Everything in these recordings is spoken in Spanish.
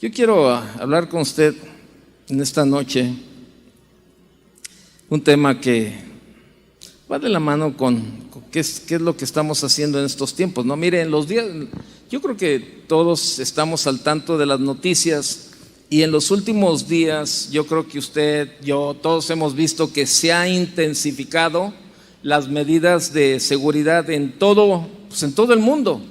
Yo quiero hablar con usted en esta noche un tema que va de la mano con qué es lo que estamos haciendo en estos tiempos, ¿no? Mire, en los días, yo creo que todos estamos al tanto de las noticias y en los últimos días yo creo que usted, yo, todos hemos visto que se ha intensificado las medidas de seguridad en todo, pues en todo el mundo.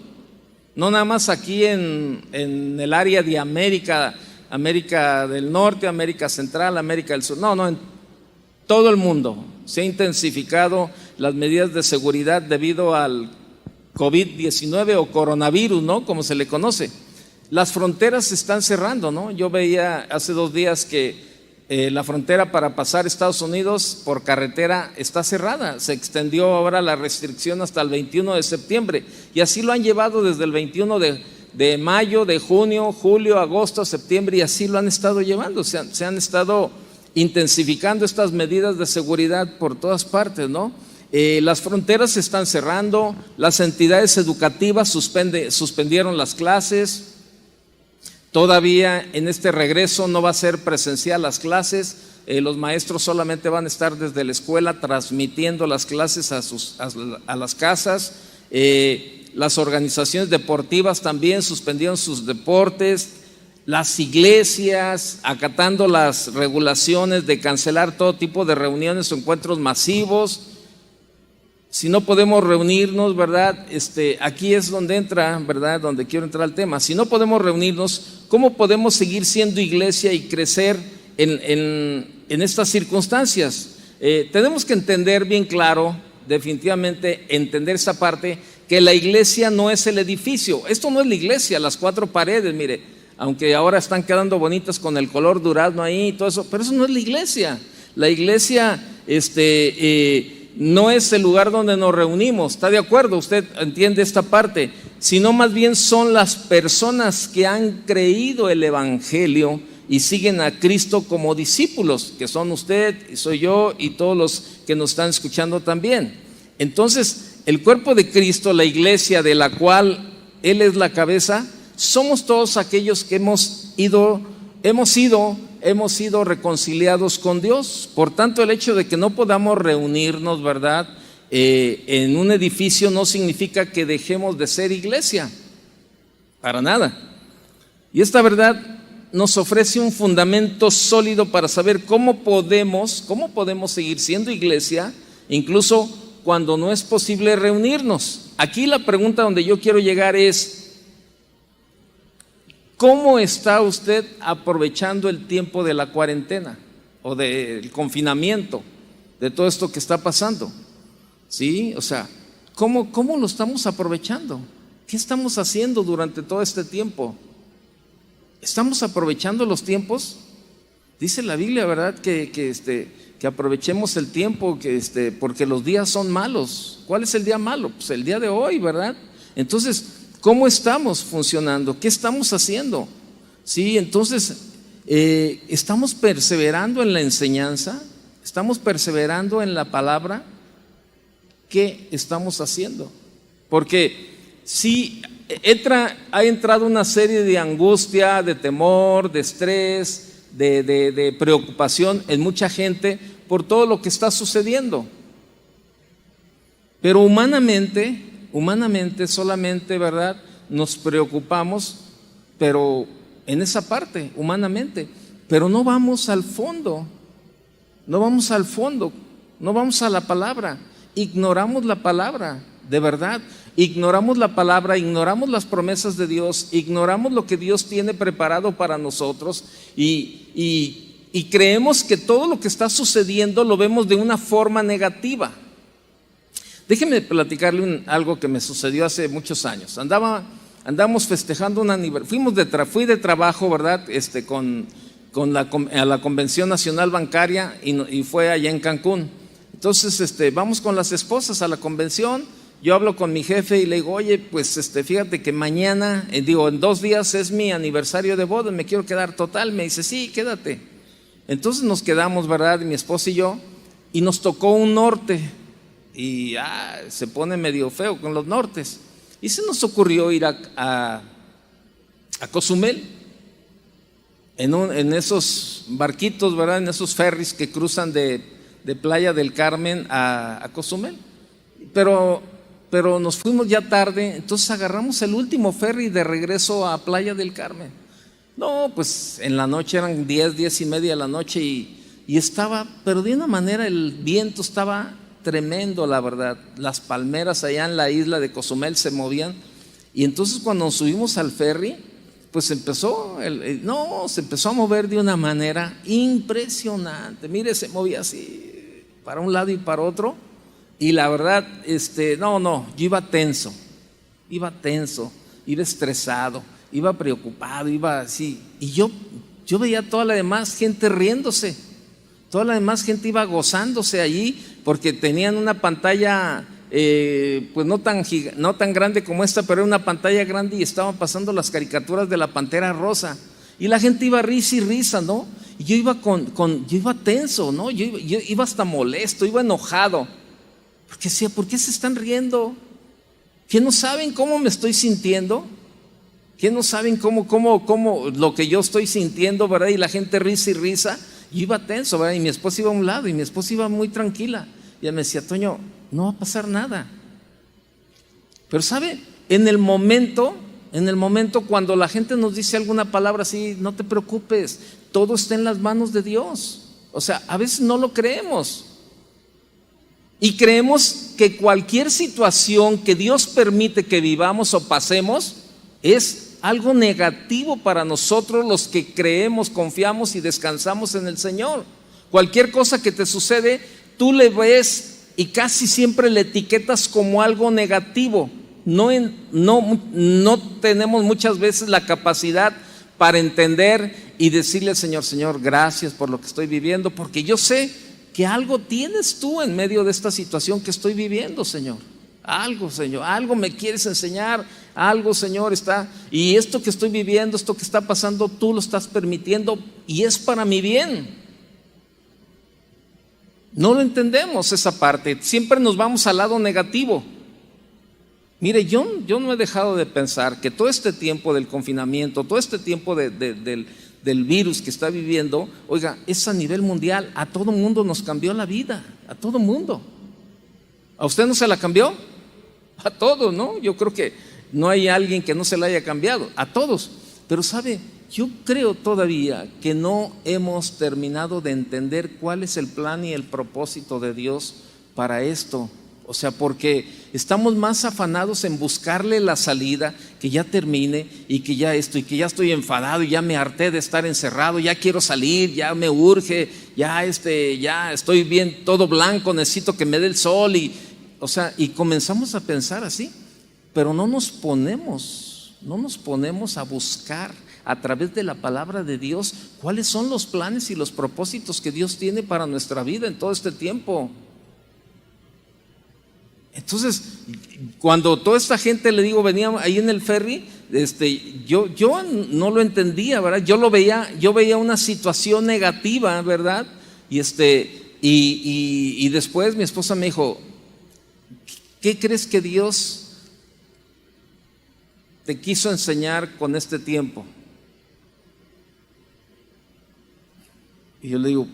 No nada más aquí en el área de América del Norte, América Central, América del Sur, no, en todo el mundo se ha intensificado las medidas de seguridad debido al COVID-19 o coronavirus, ¿no? Como se le conoce. Las fronteras se están cerrando, ¿no? Yo veía hace 2 días que la frontera para pasar a Estados Unidos por carretera está cerrada. Se extendió ahora la restricción hasta el 21 de septiembre y así lo han llevado desde el 21 de mayo, de junio, julio, agosto, septiembre, y así lo han estado llevando. Se han estado intensificando estas medidas de seguridad por todas partes, ¿no? Las fronteras se están cerrando, las entidades educativas suspendieron las clases. Todavía en este regreso no va a ser presencial las clases, los maestros solamente van a estar desde la escuela transmitiendo las clases a las casas. Las organizaciones deportivas también suspendieron sus deportes, las iglesias acatando las regulaciones de cancelar todo tipo de reuniones o encuentros masivos. Si no podemos reunirnos, ¿verdad? Aquí es donde entra, ¿verdad? Donde quiero entrar al tema. Si no podemos reunirnos, ¿cómo podemos seguir siendo iglesia y crecer en estas circunstancias? Tenemos que entender bien claro, definitivamente entender esa parte, que la iglesia no es el edificio. Esto no es la iglesia, las 4 paredes, mire, aunque ahora están quedando bonitas con el color durazno ahí y todo eso, pero eso no es la iglesia. La iglesia, no es el lugar donde nos reunimos, ¿está de acuerdo? Usted entiende esta parte, sino más bien son las personas que han creído el evangelio y siguen a Cristo como discípulos, que son usted y soy yo y todos los que nos están escuchando también. Entonces, el cuerpo de Cristo, la iglesia de la cual Él es la cabeza, somos todos aquellos que hemos sido reconciliados con Dios. Por tanto, el hecho de que no podamos reunirnos, ¿verdad?, en un edificio no significa que dejemos de ser iglesia, para nada. Y esta verdad nos ofrece un fundamento sólido para saber cómo podemos seguir siendo iglesia, incluso cuando no es posible reunirnos. Aquí la pregunta donde yo quiero llegar es: ¿cómo está usted aprovechando el tiempo de la cuarentena o del confinamiento, de todo esto que está pasando? ¿Sí? O sea, ¿cómo lo estamos aprovechando? ¿Qué estamos haciendo durante todo este tiempo? ¿Estamos aprovechando los tiempos? Dice la Biblia, ¿verdad?, que aprovechemos el tiempo, porque los días son malos. ¿Cuál es el día malo? Pues el día de hoy, ¿verdad? Entonces, ¿cómo estamos funcionando? ¿Qué estamos haciendo? Sí, entonces, ¿estamos perseverando en la enseñanza? ¿Estamos perseverando en la palabra? ¿Qué estamos haciendo? Porque sí, ha entrado una serie de angustia, de temor, de estrés, de preocupación en mucha gente por todo lo que está sucediendo. Pero humanamente solamente, ¿verdad?, nos preocupamos, pero en esa parte, humanamente, pero no vamos al fondo, no vamos a la palabra, ignoramos la palabra, de verdad, ignoramos la palabra, ignoramos las promesas de Dios, ignoramos lo que Dios tiene preparado para nosotros y creemos que todo lo que está sucediendo lo vemos de una forma negativa. Déjeme platicarle algo que me sucedió hace muchos años. Andamos festejando un aniversario. Fui de trabajo, ¿verdad?, a la Convención Nacional Bancaria y fue allá en Cancún. Entonces, vamos con las esposas a la convención. Yo hablo con mi jefe y le digo: oye, pues fíjate que mañana, en 2 días es mi aniversario de boda, me quiero quedar total. Me dice: sí, quédate. Entonces nos quedamos, ¿verdad?, mi esposa y yo, y nos tocó un norte. Y se pone medio feo con los nortes. Y se nos ocurrió ir a Cozumel. en esos barquitos, ¿verdad? En esos ferries que cruzan de Playa del Carmen a Cozumel. Pero nos fuimos ya tarde, entonces agarramos el último ferry de regreso a Playa del Carmen. No, pues en la noche eran 10:30 de la noche y estaba, pero de una manera el viento estaba tremendo, la verdad. Las palmeras allá en la isla de Cozumel se movían. Y entonces cuando nos subimos al ferry, pues se empezó a mover de una manera impresionante. Mire, se movía así para un lado y para otro. Y la verdad, yo iba tenso, iba estresado, iba preocupado, iba así. Y yo veía a toda la demás gente riéndose, toda la demás gente iba gozándose allí, porque tenían una pantalla, pues no tan grande como esta, pero era una pantalla grande y estaban pasando las caricaturas de la Pantera Rosa. Y la gente iba risa y risa, ¿no? Y yo iba yo iba tenso, ¿no? Yo iba hasta molesto, iba enojado. Porque decía, ¿por qué se están riendo? ¿Que no saben cómo me estoy sintiendo? ¿Que no saben cómo lo que yo estoy sintiendo, verdad? Y la gente risa y risa. Yo iba tenso, ¿verdad? Y mi esposa iba a un lado y mi esposa iba muy tranquila. Y ella me decía, Toño, no va a pasar nada. Pero ¿sabe? En el momento cuando la gente nos dice alguna palabra así, no te preocupes, todo está en las manos de Dios. O sea, a veces no lo creemos. Y creemos que cualquier situación que Dios permite que vivamos o pasemos es algo negativo para nosotros los que creemos, confiamos y descansamos en el Señor. Cualquier cosa que te sucede, tú le ves y casi siempre le etiquetas como algo negativo. No tenemos muchas veces la capacidad para entender y decirle al Señor, Señor, gracias por lo que estoy viviendo, porque yo sé que algo tienes tú en medio de esta situación que estoy viviendo, Señor. Algo, Señor, algo me quieres enseñar, algo, Señor, está, y esto que estoy viviendo, esto que está pasando, tú lo estás permitiendo y es para mi bien. No lo entendemos esa parte, siempre nos vamos al lado negativo. Mire, yo no he dejado de pensar que todo este tiempo del confinamiento, todo este tiempo del virus que está viviendo, oiga, es a nivel mundial, a todo mundo nos cambió la vida, a todo mundo. ¿A usted no se la cambió? A todos, ¿no? Yo creo que no hay alguien que no se la haya cambiado, a todos. Pero sabe, yo creo todavía que no hemos terminado de entender cuál es el plan y el propósito de Dios para esto. O sea, porque estamos más afanados en buscarle la salida, que ya termine y que ya y que ya estoy enfadado y ya me harté de estar encerrado, ya quiero salir, ya me urge, ya estoy bien, todo blanco, necesito que me dé el sol y comenzamos a pensar así, pero no nos ponemos a buscar a través de la palabra de Dios cuáles son los planes y los propósitos que Dios tiene para nuestra vida en todo este tiempo. Entonces, cuando toda esta gente, le digo, venía ahí en el ferry, yo no lo entendía, ¿verdad? Yo veía una situación negativa, ¿verdad? Y después mi esposa me dijo, ¿qué crees que Dios te quiso enseñar con este tiempo? Y yo le digo,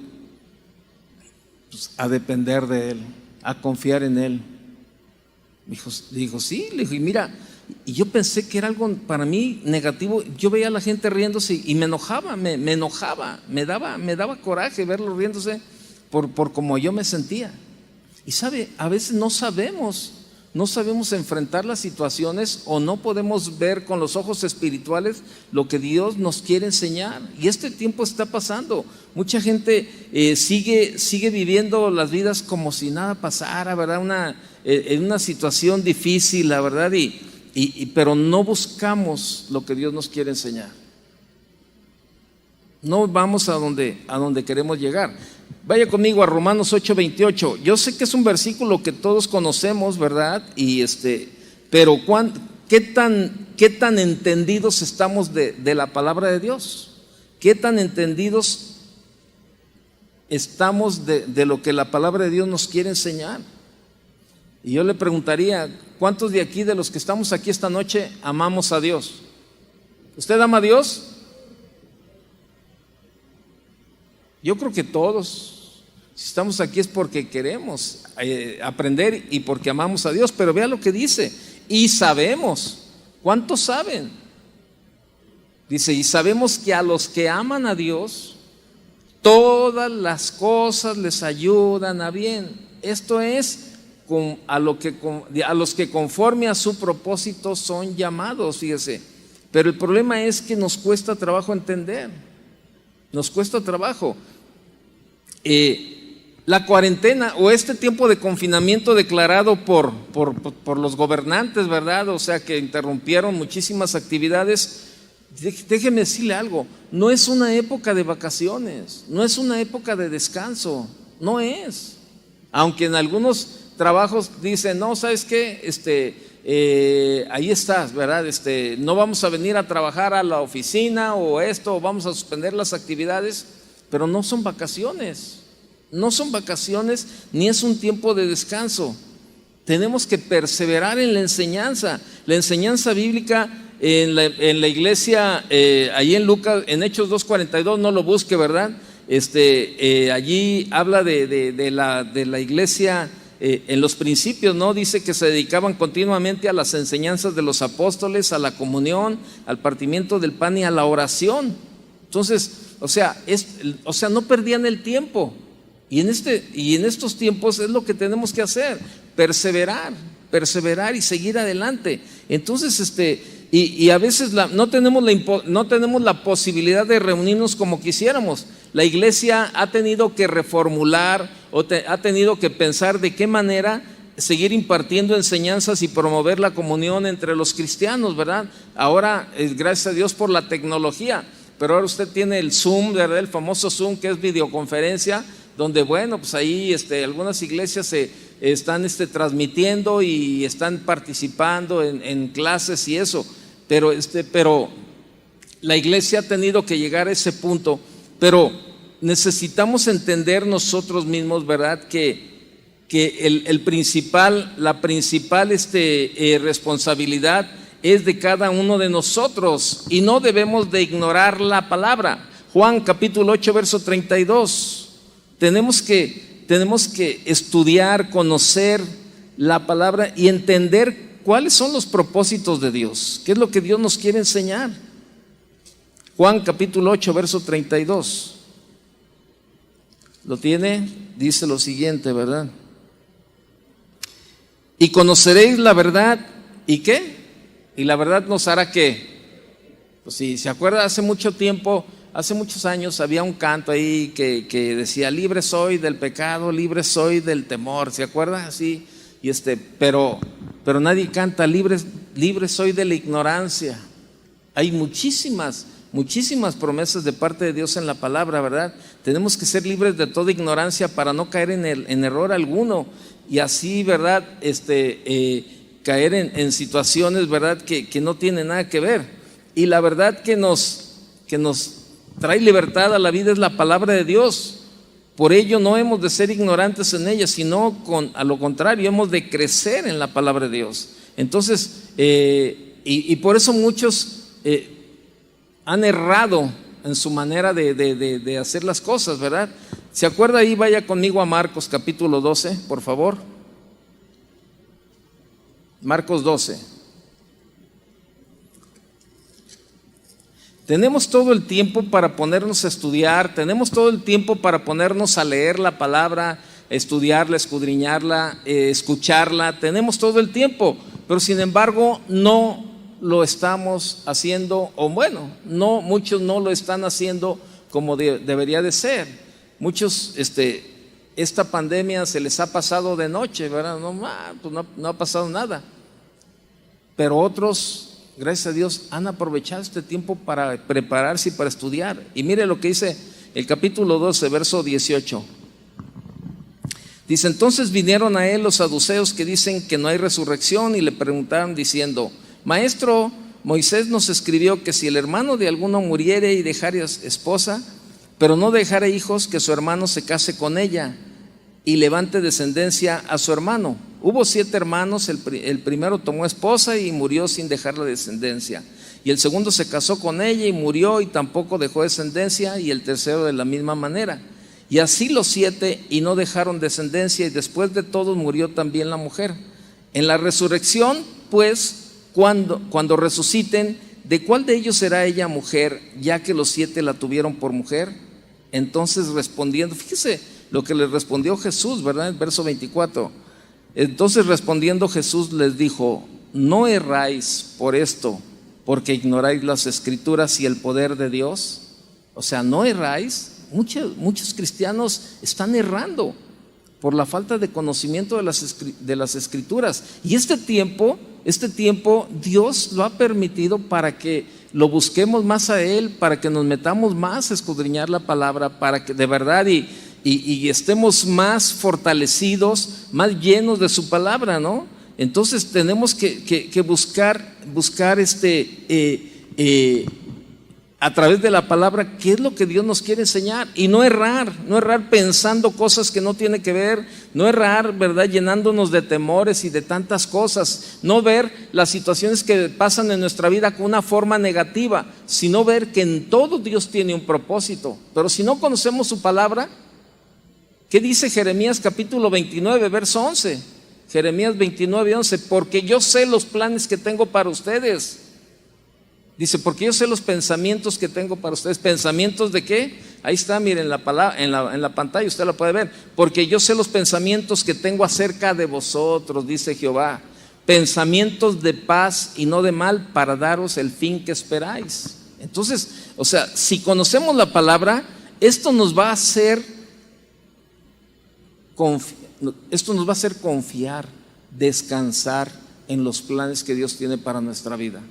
pues a depender de Él, a confiar en Él. Dijo, sí, le dije, mira, y yo pensé que era algo para mí negativo. Yo veía a la gente riéndose y me enojaba, me enojaba, me daba coraje verlos riéndose por cómo yo me sentía. Y sabe, a veces no sabemos enfrentar las situaciones o no podemos ver con los ojos espirituales lo que Dios nos quiere enseñar. Y este tiempo está pasando. Mucha gente sigue viviendo las vidas como si nada pasara, ¿verdad? En una situación difícil, la verdad, pero no buscamos lo que Dios nos quiere enseñar. No vamos a donde queremos llegar. Vaya conmigo a Romanos 8:28. Yo sé que es un versículo que todos conocemos, ¿verdad? Pero ¿qué tan entendidos estamos de la palabra de Dios? ¿Qué tan entendidos estamos de lo que la palabra de Dios nos quiere enseñar? Y yo le preguntaría, ¿cuántos de aquí, de los que estamos aquí esta noche, amamos a Dios? ¿Usted ama a Dios? Yo creo que todos, si estamos aquí es porque queremos aprender y porque amamos a Dios, pero vea lo que dice, y sabemos. ¿Cuántos saben? Dice, y sabemos que a los que aman a Dios, todas las cosas les ayudan a bien. Esto es a los que conforme a su propósito son llamados, fíjese. Pero el problema es que nos cuesta trabajo entender. Nos cuesta trabajo. La cuarentena o este tiempo de confinamiento declarado por los gobernantes, ¿verdad? O sea, que interrumpieron muchísimas actividades. Déjeme decirle algo, no es una época de vacaciones, no es una época de descanso, no es. Aunque en algunos trabajos dicen, no, ¿sabes qué? Ahí estás, ¿verdad? No vamos a venir a trabajar a la oficina o vamos a suspender las actividades, pero no son vacaciones. No son vacaciones ni es un tiempo de descanso. Tenemos que perseverar en la enseñanza bíblica en la iglesia, ahí en Lucas, en Hechos 2:42, no lo busque, ¿verdad? Allí habla de la iglesia en los principios, ¿no? Dice que se dedicaban continuamente a las enseñanzas de los apóstoles, a la comunión, al partimiento del pan y a la oración. Entonces, o sea, no perdían el tiempo. Y en estos tiempos es lo que tenemos que hacer, perseverar y seguir adelante. Entonces, y a veces no tenemos la posibilidad de reunirnos como quisiéramos. La iglesia ha tenido que reformular ha tenido que pensar de qué manera seguir impartiendo enseñanzas y promover la comunión entre los cristianos, ¿verdad? Ahora, gracias a Dios por la tecnología, pero ahora usted tiene el Zoom, ¿verdad? El famoso Zoom, que es videoconferencia, donde, bueno, pues ahí algunas iglesias se están transmitiendo y están participando en clases y eso, pero la iglesia ha tenido que llegar a ese punto, pero necesitamos entender nosotros mismos, ¿verdad? Que la principal responsabilidad es de cada uno de nosotros y no debemos de ignorar la palabra. Juan capítulo 8 verso 32. Tenemos que estudiar, conocer la palabra y entender cuáles son los propósitos de Dios, qué es lo que Dios nos quiere enseñar. Juan capítulo 8 verso 32. ¿Lo tiene? Dice lo siguiente, ¿verdad? Y conoceréis la verdad, ¿y qué? Y la verdad nos hará ¿qué? Pues si se acuerda, hace mucho tiempo, hace muchos años había un canto ahí que decía, libre soy del pecado, libre soy del temor, ¿se acuerda? Así, y pero nadie canta, libre soy de la ignorancia. Hay muchísimas promesas de parte de Dios en la palabra, ¿verdad? Tenemos que ser libres de toda ignorancia para no caer en error alguno y así, ¿verdad? Caer en situaciones, ¿verdad? Que no tienen nada que ver. Y la verdad que nos trae libertad a la vida es la palabra de Dios. Por ello no hemos de ser ignorantes en ella, sino a lo contrario, hemos de crecer en la palabra de Dios. Entonces, y por eso muchos han errado en su manera de hacer las cosas, ¿verdad? ¿Se acuerda ahí? Vaya conmigo a Marcos capítulo 12, por favor. Marcos 12. Tenemos todo el tiempo para ponernos a estudiar, tenemos todo el tiempo para ponernos a leer la palabra, estudiarla, escudriñarla, escucharla, tenemos todo el tiempo, pero sin embargo no lo estamos haciendo, o bueno, muchos no lo están haciendo como debería de ser. Muchos, esta pandemia se les ha pasado de noche, ¿verdad? No ha pasado nada, pero otros, gracias a Dios, han aprovechado este tiempo para prepararse y para estudiar. Y mire lo que dice el capítulo 12, verso 18. Dice, entonces vinieron a él los saduceos que dicen que no hay resurrección y le preguntaron diciendo, Maestro, Moisés nos escribió que si el hermano de alguno muriere y dejare esposa, pero no dejare hijos, que su hermano se case con ella y levante descendencia a su hermano. Hubo 7 hermanos, el primero tomó esposa y murió sin dejar la descendencia. y el segundo se casó con ella y murió y tampoco dejó descendencia, y el tercero de la misma manera. Y así los 7, y no dejaron descendencia, y después de todos murió también la mujer. En la resurrección, pues, cuando resuciten, ¿de cuál de ellos será ella mujer, ya que los 7 la tuvieron por mujer? Entonces respondiendo, fíjese lo que les respondió Jesús, ¿verdad? En verso 24. Entonces respondiendo Jesús les dijo: no erráis por esto, porque ignoráis las Escrituras y el poder de Dios. O sea, no erráis. Muchos cristianos están errando por la falta de conocimiento de las Escrituras. Y este tiempo Dios lo ha permitido para que lo busquemos más a Él, para que nos metamos más a escudriñar la palabra, para que de verdad y estemos más fortalecidos, más llenos de su palabra, ¿no? Entonces tenemos que buscar a través de la palabra qué es lo que Dios nos quiere enseñar, y no errar pensando cosas que no tienen que ver, no errar, ¿verdad?, llenándonos de temores y de tantas cosas, no ver las situaciones que pasan en nuestra vida con una forma negativa, sino ver que en todo Dios tiene un propósito. Pero si no conocemos su palabra, ¿qué dice Jeremías capítulo 29, verso 11? Jeremías 29, 11, porque yo sé los planes que tengo para ustedes. Dice, porque yo sé los pensamientos que tengo para ustedes. ¿Pensamientos de qué? Ahí está, miren la palabra, en la pantalla usted la puede ver. Porque yo sé los pensamientos que tengo acerca de vosotros, dice Jehová. Pensamientos de paz y no de mal, para daros el fin que esperáis. Entonces, o sea, si conocemos la palabra, esto nos va a hacer confiar, descansar en los planes que Dios tiene para nuestra vida.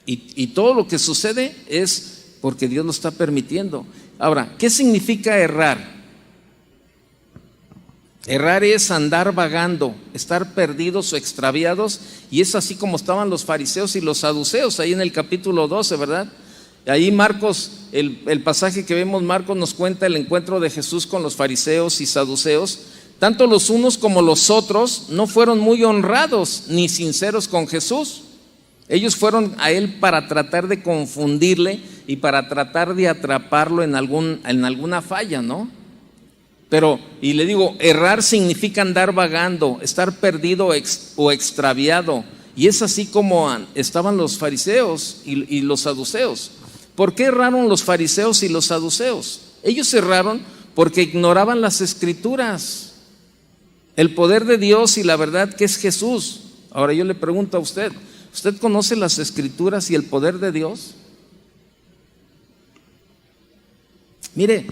Y todo lo que sucede es porque Dios lo está permitiendo. Ahora, ¿qué significa errar? Errar es andar vagando, estar perdidos o extraviados, y es así como estaban los fariseos y los saduceos ahí en el capítulo 12, ¿verdad? Ahí Marcos, el pasaje que vemos, Marcos nos cuenta el encuentro de Jesús con los fariseos y saduceos. Tanto los unos como los otros no fueron muy honrados ni sinceros con Jesús. Ellos fueron a Él para tratar de confundirle y para tratar de atraparlo en alguna falla, ¿no? Pero, y le digo, errar significa andar vagando, estar perdido o extraviado. Y es así como estaban los fariseos y los saduceos. ¿Por qué erraron los fariseos y los saduceos? Ellos erraron porque ignoraban las Escrituras, el poder de Dios y la verdad que es Jesús. Ahora yo le pregunto a usted, ¿usted conoce las Escrituras y el poder de Dios? Mire,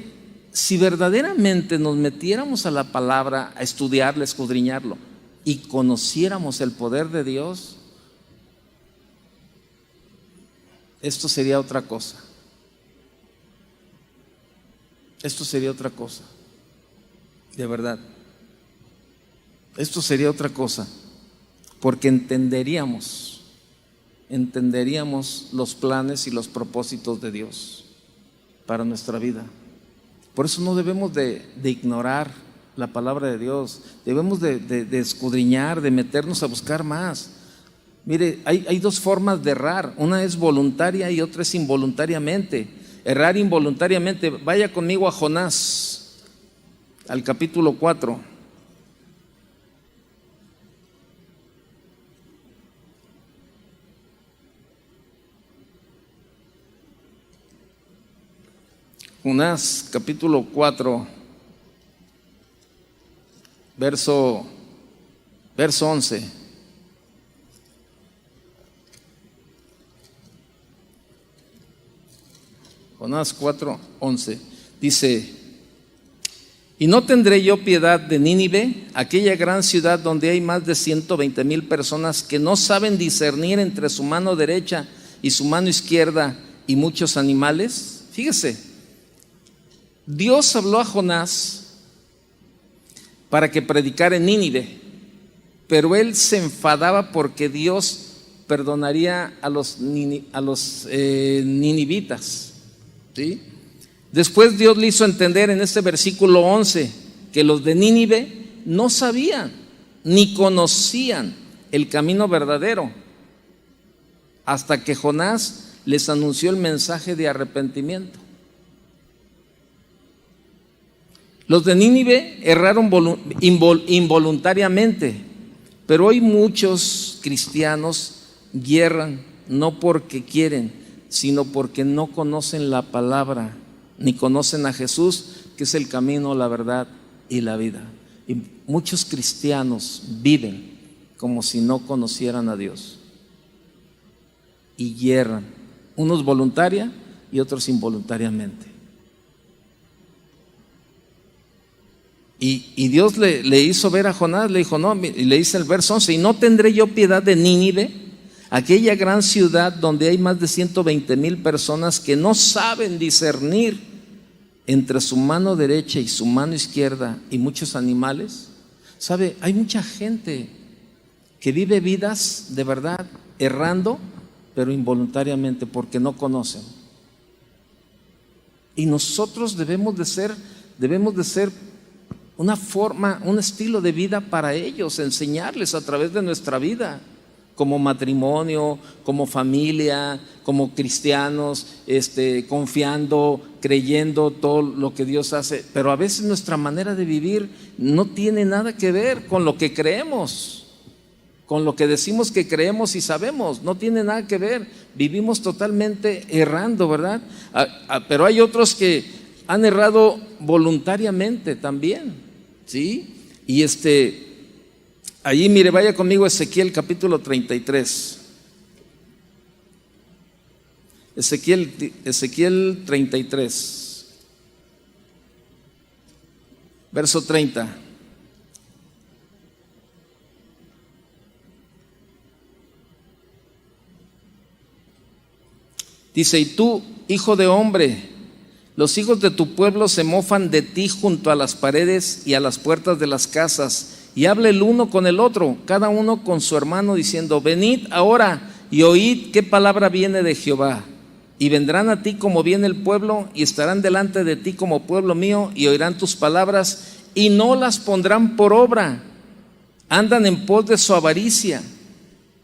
si verdaderamente nos metiéramos a la palabra, a estudiarla, a escudriñarlo, y conociéramos el poder de Dios, esto sería otra cosa. Esto sería otra cosa, de verdad. Esto sería otra cosa, porque entenderíamos los planes y los propósitos de Dios para nuestra vida. Por eso no debemos de ignorar la palabra de Dios, debemos de escudriñar, de meternos a buscar más. Mire, hay dos formas de errar, una es voluntaria y otra es involuntariamente. Errar involuntariamente, vaya conmigo a Jonás, al capítulo 4. Jonás capítulo 4, verso 11. Jonás 4, 11 dice: ¿y no tendré yo piedad de Nínive, aquella gran ciudad donde hay más de 120,000 personas que no saben discernir entre su mano derecha y su mano izquierda, y muchos animales? Fíjese, Dios habló a Jonás para que predicara en Nínive, pero él se enfadaba porque Dios perdonaría a los ninivitas, ¿sí? Después Dios le hizo entender en este versículo 11 que los de Nínive no sabían ni conocían el camino verdadero. hasta que Jonás les anunció el mensaje de arrepentimiento. Los de Nínive erraron involuntariamente, pero hoy muchos cristianos yerran no porque quieren, sino porque no conocen la palabra, ni conocen a Jesús, que es el camino, la verdad y la vida. Y muchos cristianos viven como si no conocieran a Dios y yerran, unos voluntaria y otros involuntariamente. Y Dios le hizo ver a Jonás, le dijo, no, y le dice el verso 11, y no tendré yo piedad de Nínive, aquella gran ciudad donde hay más de 120,000 personas que no saben discernir entre su mano derecha y su mano izquierda y muchos animales. ¿Sabe? Hay mucha gente que vive vidas de verdad errando, pero involuntariamente porque no conocen. Y nosotros debemos de ser una forma, un estilo de vida para ellos, enseñarles a través de nuestra vida, como matrimonio, como familia, como cristianos, confiando, creyendo todo lo que Dios hace. Pero a veces nuestra manera de vivir no tiene nada que ver con lo que creemos, con lo que decimos que creemos y sabemos, no tiene nada que ver. Vivimos totalmente errando, ¿verdad? Pero hay otros que han errado voluntariamente también, ¿sí? Y allí, mire, vaya conmigo a Ezequiel capítulo 33. Ezequiel 33, verso 30. Dice, y tú, hijo de hombre, los hijos de tu pueblo se mofan de ti junto a las paredes y a las puertas de las casas, y habla el uno con el otro, cada uno con su hermano, diciendo, venid ahora y oíd qué palabra viene de Jehová. Y vendrán a ti como viene el pueblo, y estarán delante de ti como pueblo mío, y oirán tus palabras, y no las pondrán por obra. Andan en pos de su avaricia.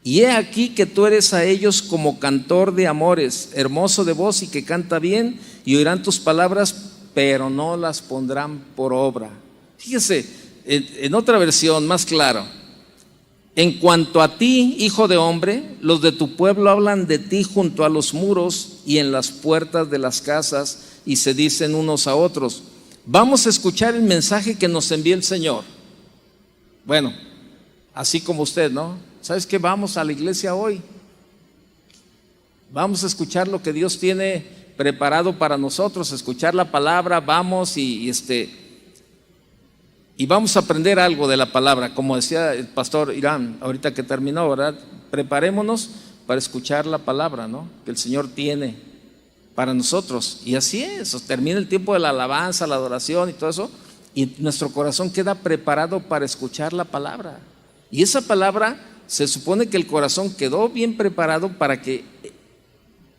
Y he aquí que tú eres a ellos como cantor de amores, hermoso de voz y que canta bien, y oirán tus palabras, pero no las pondrán por obra. Fíjese, en otra versión más claro, en cuanto a ti, hijo de hombre, los de tu pueblo hablan de ti junto a los muros y en las puertas de las casas, y se dicen unos a otros, vamos a escuchar el mensaje que nos envía el Señor. Bueno, así como usted, ¿no? ¿Sabes qué? Vamos a la iglesia hoy. Vamos a escuchar lo que Dios tiene preparado para nosotros, escuchar la palabra, vamos y vamos a aprender algo de la palabra, como decía el pastor Irán ahorita que terminó, ¿verdad? Preparémonos para escuchar la palabra, ¿no? Que el Señor tiene para nosotros. Y así es, termina el tiempo de la alabanza, la adoración y todo eso, y nuestro corazón queda preparado para escuchar la palabra. Y esa palabra, se supone que el corazón quedó bien preparado para que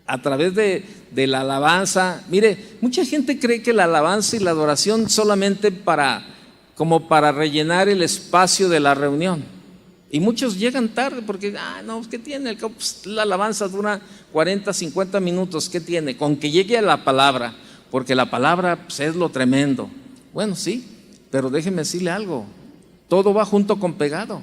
a través de la alabanza, mire, mucha gente cree que la alabanza y la adoración solamente como para rellenar el espacio de la reunión. Y muchos llegan tarde porque, no, ¿qué tiene? Pues, la alabanza dura 40, 50 minutos, ¿qué tiene? Con que llegue a la palabra, porque la palabra pues, es lo tremendo. Bueno, sí, pero déjeme decirle algo, todo va junto con pegado.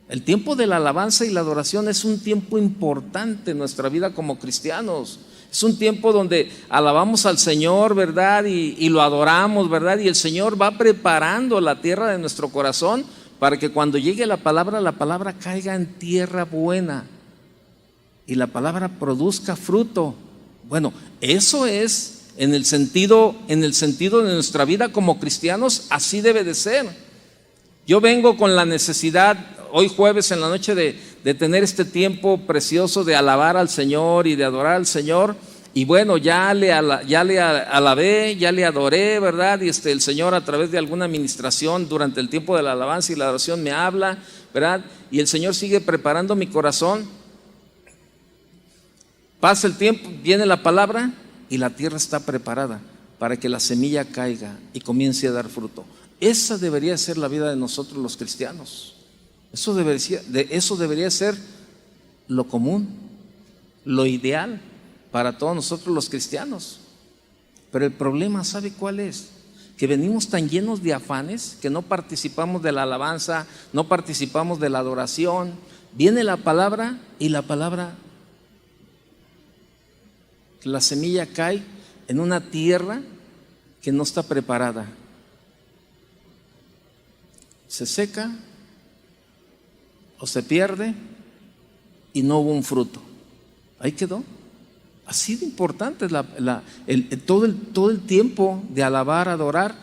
El tiempo de la alabanza y la adoración es un tiempo importante en nuestra vida como cristianos. Es un tiempo donde alabamos al Señor, ¿verdad? Y lo adoramos, ¿verdad? Y el Señor va preparando la tierra de nuestro corazón para que cuando llegue la palabra caiga en tierra buena y la palabra produzca fruto. Bueno, eso es en el sentido de nuestra vida como cristianos, así debe de ser. Yo vengo con la necesidad hoy jueves en la noche de tener este tiempo precioso de alabar al Señor y de adorar al Señor. Y bueno, ya le alabé, ya le adoré, ¿verdad? Y el Señor a través de alguna administración durante el tiempo de la alabanza y la adoración me habla, ¿verdad? Y el Señor sigue preparando mi corazón. Pasa el tiempo, viene la palabra y la tierra está preparada para que la semilla caiga y comience a dar fruto. Esa debería ser la vida de nosotros los cristianos. Eso debería ser lo común. lo ideal para todos nosotros los cristianos. Pero el problema, ¿sabe cuál es? Que venimos tan llenos de afanes que no participamos de la alabanza, no participamos de la adoración. Viene la palabra y la palabra, la semilla cae en una tierra que no está preparada. Se seca o se pierde y no hubo un fruto. Ahí quedó. Así de importante es todo el tiempo de alabar, adorar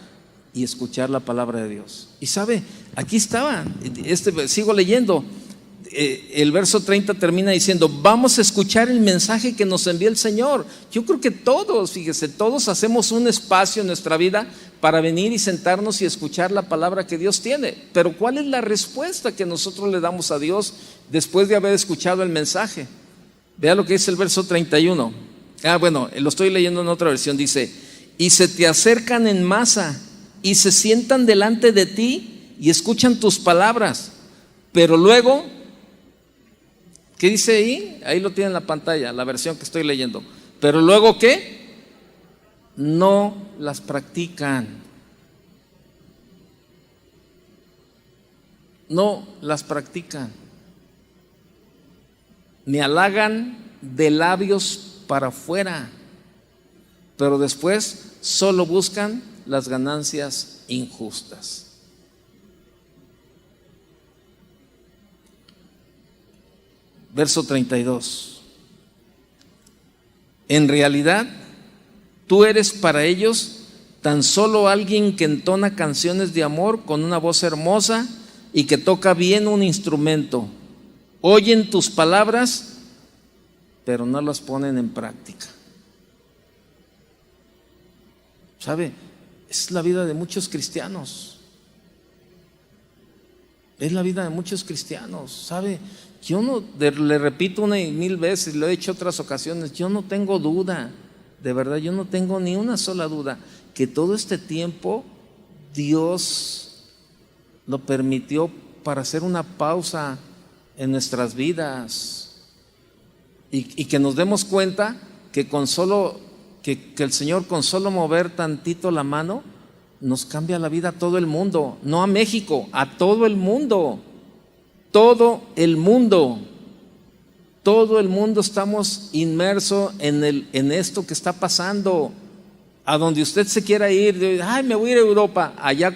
y escuchar la palabra de Dios. Y sabe, aquí estaba, sigo leyendo, el verso 30 termina diciendo: vamos a escuchar el mensaje que nos envía el Señor. Yo creo que todos, fíjese, todos hacemos un espacio en nuestra vida para venir y sentarnos y escuchar la palabra que Dios tiene. Pero ¿cuál es la respuesta que nosotros le damos a Dios después de haber escuchado el mensaje? Vea lo que dice el verso 31. Bueno, lo estoy leyendo en otra versión. Dice: y se te acercan en masa y se sientan delante de ti y escuchan tus palabras. Pero luego, ¿qué dice ahí? Ahí lo tiene en la pantalla, la versión que estoy leyendo. Pero luego, ¿qué? No las practican. No las practican. Me halagan de labios para afuera, pero después solo buscan las ganancias injustas. Verso 32. En realidad, tú eres para ellos tan solo alguien que entona canciones de amor con una voz hermosa y que toca bien un instrumento. Oyen tus palabras, pero no las ponen en práctica. ¿Sabe? Es la vida de muchos cristianos. Es la vida de muchos cristianos. ¿Sabe? Yo no, le repito una y mil veces, lo he dicho otras ocasiones, yo no tengo duda, de verdad, yo no tengo ni una sola duda, que todo este tiempo Dios lo permitió para hacer una pausa en nuestras vidas y que nos demos cuenta que con solo que el Señor con solo mover tantito la mano nos cambia la vida a todo el mundo, no a México, a todo el mundo. Todo el mundo estamos inmersos en esto que está pasando. A donde usted se quiera ir, ay, me voy a ir a Europa, allá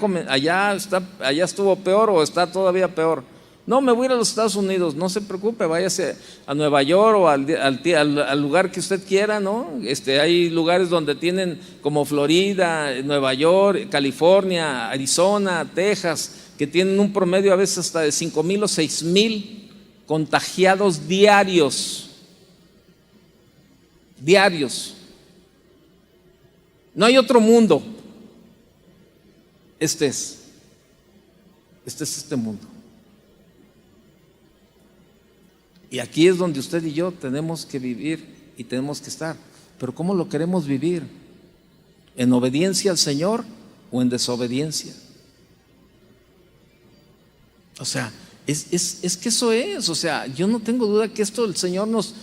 estuvo peor o está todavía peor. No, me voy a ir a los Estados Unidos, no se preocupe, váyase a Nueva York o al lugar que usted quiera, ¿no? Hay lugares donde tienen como Florida, Nueva York, California, Arizona, Texas, que tienen un promedio a veces hasta de 5,000 o 6,000 contagiados diarios. No hay otro mundo. Este es este mundo. Y aquí es donde usted y yo tenemos que vivir y tenemos que estar. Pero ¿cómo lo queremos vivir? ¿En obediencia al Señor o en desobediencia? O sea, es que eso es, o sea, yo no tengo duda que esto el Señor nos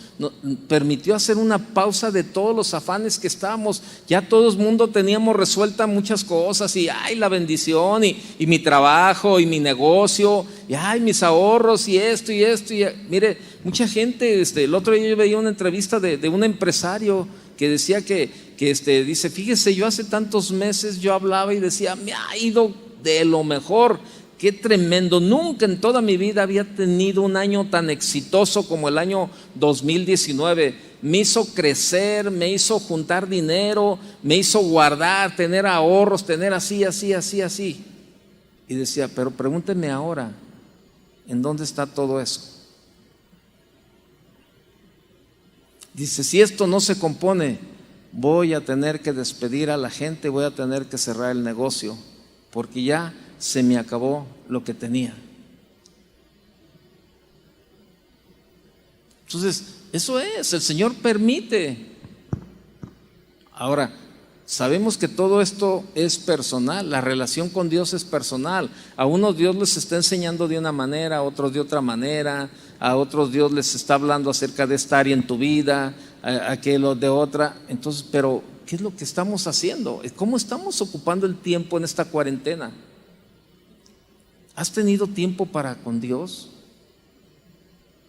permitió hacer una pausa de todos los afanes que estábamos. Ya todo el mundo teníamos resuelta muchas cosas y ay, la bendición y mi trabajo y mi negocio y ay, mis ahorros y esto y mire, mucha gente, el otro día yo veía una entrevista de un empresario que decía que dice, fíjese, yo hace tantos meses yo hablaba y decía, me ha ido de lo mejor. Qué tremendo, nunca en toda mi vida había tenido un año tan exitoso como el año 2019. Me hizo crecer, me hizo juntar dinero, me hizo guardar, tener ahorros, tener así. Y decía, pero pregúntenme ahora, ¿en dónde está todo eso? Dice, si esto no se compone, voy a tener que despedir a la gente, voy a tener que cerrar el negocio, porque ya se me acabó lo que tenía. Entonces, eso es, el Señor permite. Ahora, sabemos que todo esto es personal, la relación con Dios es personal. A unos Dios les está enseñando de una manera, a otros de otra manera, a otros Dios les está hablando acerca de esta área en tu vida, a aquello de otra. Entonces, pero ¿qué es lo que estamos haciendo? ¿Cómo estamos ocupando el tiempo en esta cuarentena? ¿Has tenido tiempo para con Dios?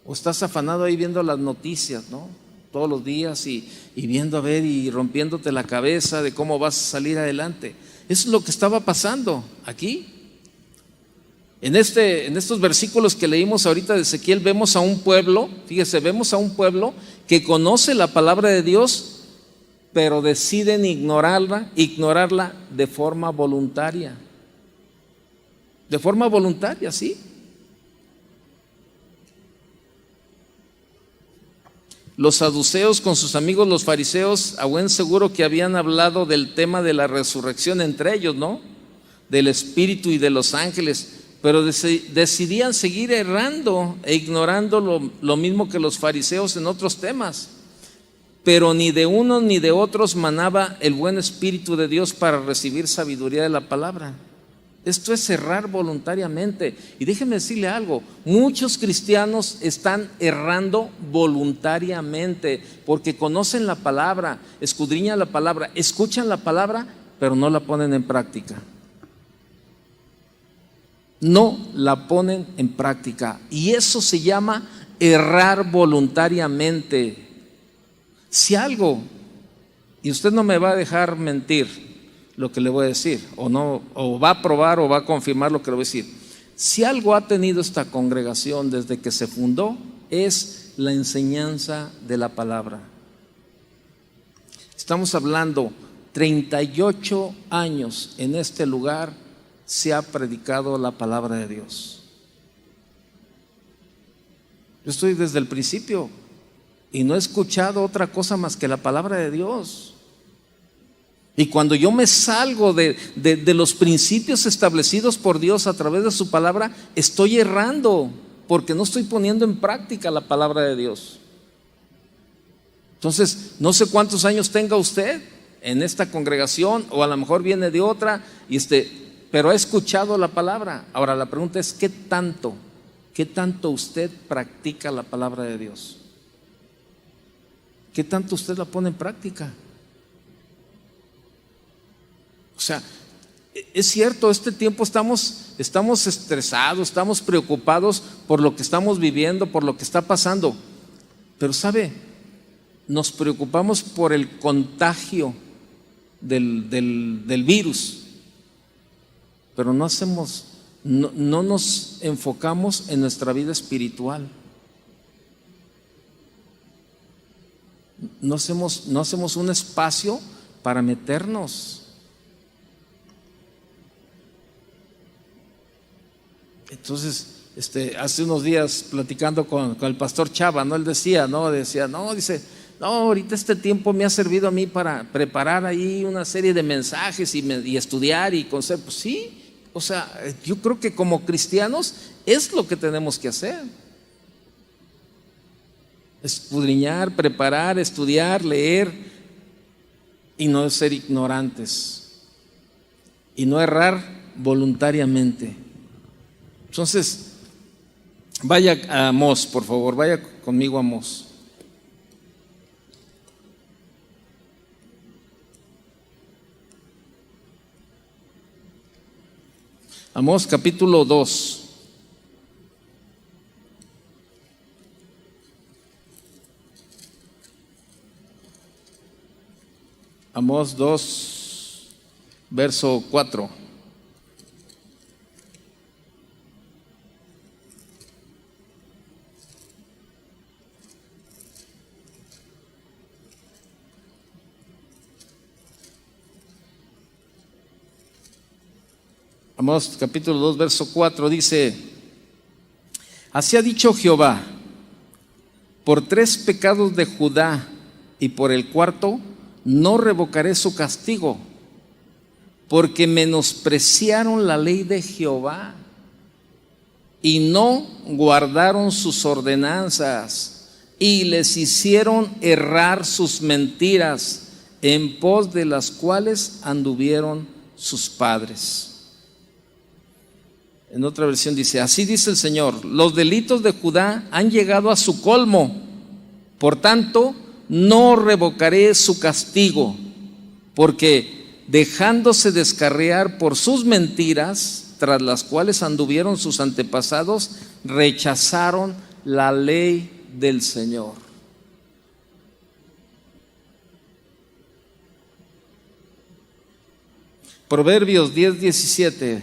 ¿O estás afanado ahí viendo las noticias, ¿no? Todos los días y viendo a ver y rompiéndote la cabeza de cómo vas a salir adelante? Eso es lo que estaba pasando aquí. En estos versículos que leímos ahorita de Ezequiel, vemos a un pueblo, fíjese, vemos a un pueblo que conoce la palabra de Dios, pero deciden ignorarla de forma voluntaria. De forma voluntaria, sí. Los saduceos con sus amigos los fariseos, a buen seguro que habían hablado del tema de la resurrección entre ellos, ¿no? Del espíritu y de los ángeles, pero decidían seguir errando e ignorando lo mismo que los fariseos en otros temas. Pero ni de unos ni de otros manaba el buen espíritu de Dios para recibir sabiduría de la palabra. Esto es errar voluntariamente. Y déjeme decirle algo, muchos cristianos están errando voluntariamente porque conocen la palabra, escudriñan la palabra, escuchan la palabra, pero no la ponen en práctica. No la ponen en práctica. Y eso se llama errar voluntariamente. Si algo, y usted no me va a dejar mentir lo que le voy a decir, o va a probar o va a confirmar lo que le voy a decir. Si algo ha tenido esta congregación desde que se fundó, es la enseñanza de la palabra. Estamos hablando 38 años en este lugar se ha predicado la palabra de Dios. Yo estoy desde el principio y no he escuchado otra cosa más que la palabra de Dios. Y cuando yo me salgo de los principios establecidos por Dios a través de su palabra, estoy errando porque no estoy poniendo en práctica la palabra de Dios. Entonces, no sé cuántos años tenga usted en esta congregación, o a lo mejor viene de otra, pero ha escuchado la palabra. Ahora la pregunta es, ¿qué tanto usted practica la palabra de Dios? ¿Qué tanto usted la pone en práctica? O sea, es cierto, este tiempo estamos estresados, estamos preocupados por lo que estamos viviendo, por lo que está pasando. Pero ¿sabe? Nos preocupamos por el contagio del virus, pero no nos enfocamos en nuestra vida espiritual. No hacemos un espacio para meternos. Entonces, hace unos días platicando con el pastor Chava, ¿no? Él decía, ahorita este tiempo me ha servido a mí para preparar ahí una serie de mensajes y estudiar y conceptos. Sí, o sea, yo creo que como cristianos es lo que tenemos que hacer. Escudriñar, preparar, estudiar, leer y no ser ignorantes y no errar voluntariamente. Entonces, vaya a Amós, por favor, vaya conmigo a Amós. Amós capítulo 2. Amós 2, verso 4. Amós capítulo 2, verso 4 dice: así ha dicho Jehová, por 3 pecados de Judá y por el 4º no revocaré su castigo, porque menospreciaron la ley de Jehová y no guardaron sus ordenanzas y les hicieron errar sus mentiras, en pos de las cuales anduvieron sus padres. En otra versión dice, así dice el Señor, los delitos de Judá han llegado a su colmo, por tanto, no revocaré su castigo, porque dejándose descarriar por sus mentiras, tras las cuales anduvieron sus antepasados, rechazaron la ley del Señor. Proverbios 10:17.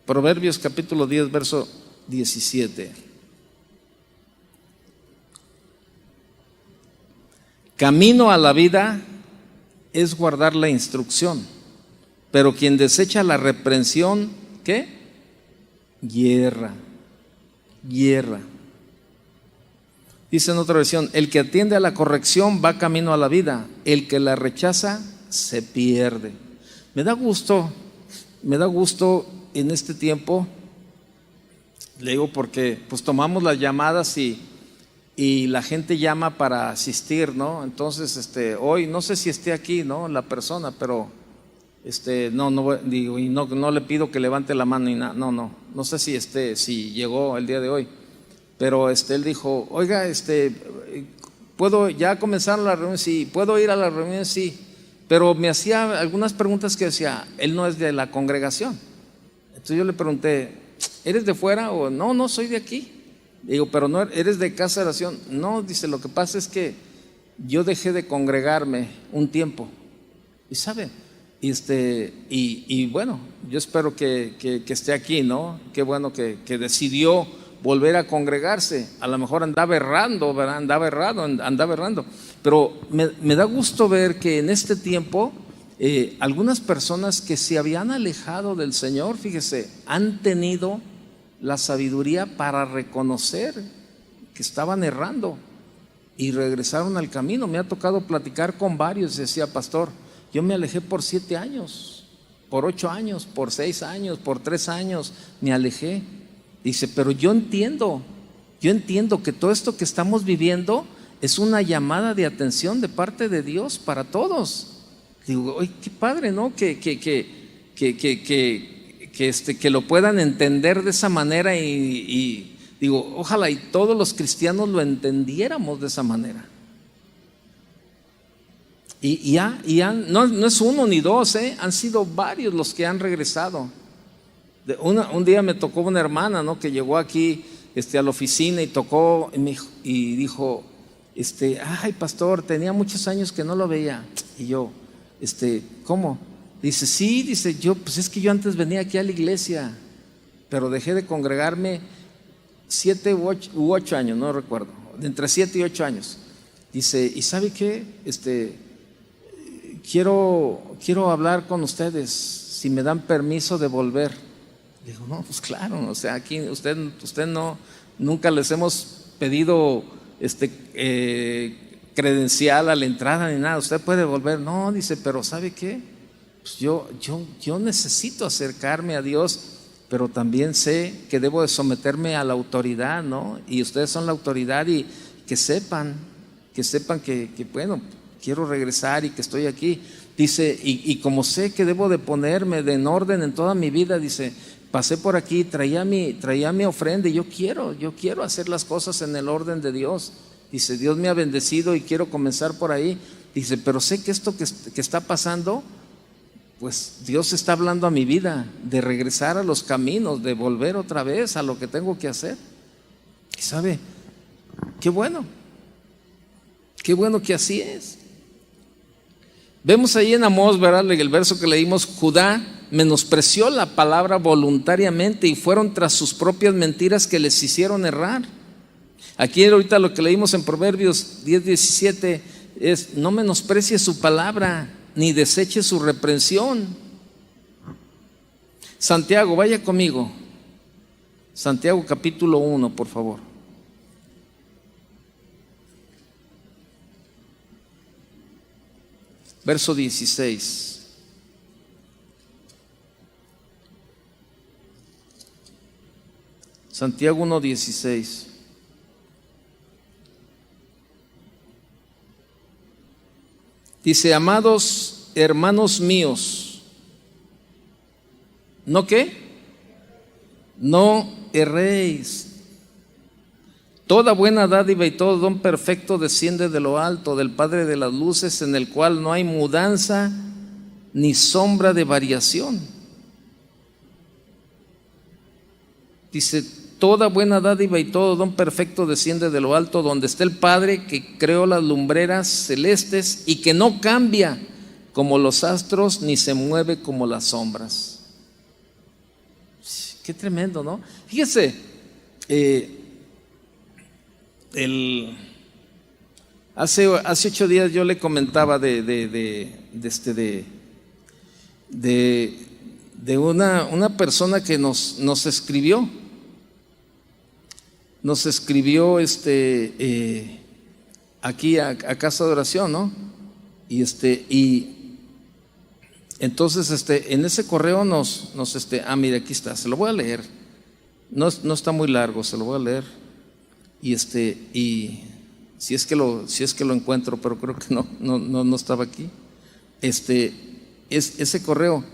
Proverbios capítulo 10, verso 17. Camino a la vida es guardar la instrucción, pero quien desecha la reprensión, ¿qué? Yerra. Dice en otra versión, el que atiende a la corrección va camino a la vida, el que la rechaza se pierde. Me da gusto en este tiempo, le digo porque pues tomamos las llamadas y la gente llama para asistir, ¿no? Entonces, hoy no sé si esté aquí, ¿no? La persona, pero no digo, y no le pido que levante la mano y nada, no sé si llegó el día de hoy, pero él dijo, oiga, ¿puedo ya comenzar la reunión? Sí. ¿Puedo ir a la reunión? Sí. Pero me hacía algunas preguntas que decía, él no es de la congregación. Entonces yo le pregunté, ¿eres de fuera? O no, soy de aquí. Digo, pero no eres de casa de oración. No, dice, lo que pasa es que yo dejé de congregarme un tiempo. Y sabe, y bueno, yo espero que esté aquí, ¿no? Qué bueno que decidió volver a congregarse. A lo mejor andaba errando, ¿verdad? Andaba errando. Pero me da gusto ver que en este tiempo algunas personas que se habían alejado del Señor, fíjese, han tenido la sabiduría para reconocer que estaban errando y regresaron al camino. Me ha tocado platicar con varios, decía, pastor, yo me alejé por 7 años, por 8 años, por 6 años, por 3 años, me alejé. Dice, pero yo entiendo que todo esto que estamos viviendo es una llamada de atención de parte de Dios para todos. Digo, oye, qué padre, ¿no? Que lo puedan entender de esa manera y digo, ojalá y todos los cristianos lo entendiéramos de esa manera. No es uno ni dos, han sido varios los que han regresado. Un día me tocó una hermana, ¿no? Que llegó aquí a la oficina y tocó y dijo, ay, pastor, tenía muchos años que no lo veía. Y yo, ¿cómo? Dice, sí, dice, pues es que yo antes venía aquí a la iglesia, pero dejé de congregarme 7 u 8 años, no recuerdo, entre 7 y 8 años. Dice, ¿y sabe qué? Quiero hablar con ustedes, si me dan permiso de volver. Digo, no, pues claro, o sea, aquí usted no, nunca les hemos pedido credencial a la entrada ni nada, usted puede volver. No, dice, pero ¿sabe qué? Pues yo necesito acercarme a Dios, pero también sé que debo de someterme a la autoridad, ¿no? Y ustedes son la autoridad y que sepan que bueno, quiero regresar y que estoy aquí. Dice, y como sé que debo de ponerme en orden en toda mi vida, dice, pasé por aquí, traía mi ofrenda y yo quiero hacer las cosas en el orden de Dios. Dice, Dios me ha bendecido y quiero comenzar por ahí. Dice, pero sé que esto que está pasando, pues Dios está hablando a mi vida de regresar a los caminos, de volver otra vez a lo que tengo que hacer. Y sabe, qué bueno que así es. Vemos ahí en Amós, ¿verdad? El verso que leímos, Judá menospreció la palabra voluntariamente y fueron tras sus propias mentiras que les hicieron errar. Aquí ahorita lo que leímos en Proverbios 10:17 es, no menosprecie su palabra ni deseche su reprensión. Santiago, vaya conmigo. Santiago capítulo 1, por favor. Verso 16. Santiago 1:16. Dice, amados hermanos míos, ¿no qué? No erréis. Toda buena dádiva y todo don perfecto desciende de lo alto, del Padre de las luces, en el cual no hay mudanza ni sombra de variación. Dice, toda buena dádiva y todo don perfecto desciende de lo alto, donde está el Padre que creó las lumbreras celestes y que no cambia como los astros ni se mueve como las sombras. Qué tremendo, ¿no? Fíjese, hace 8 días yo le comentaba de una persona que nos escribió. Nos escribió aquí a Casa de Oración, ¿no? Y entonces en ese correo mire, aquí está, se lo voy a leer. No está muy largo, se lo voy a leer. Y si es que lo encuentro, pero creo que no estaba aquí. Ese correo,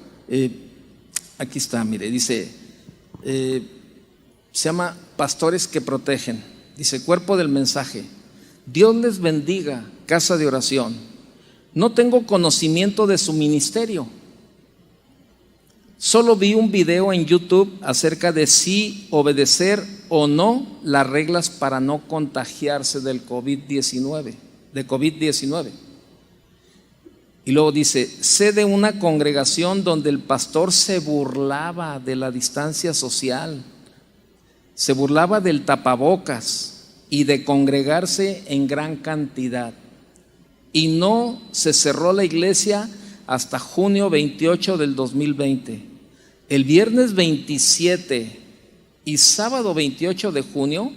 aquí está, mire, dice, se llama Pastores que Protegen. Dice, cuerpo del mensaje: Dios les bendiga, Casa de Oración. No tengo conocimiento de su ministerio. Solo vi un video en YouTube acerca de si obedecer o no las reglas para no contagiarse del COVID-19. Y luego dice, sé de una congregación donde el pastor se burlaba de la distancia social, se burlaba del tapabocas y de congregarse en gran cantidad. Y no se cerró la iglesia hasta junio 28 del 2020. El viernes 27 y sábado 28 de junio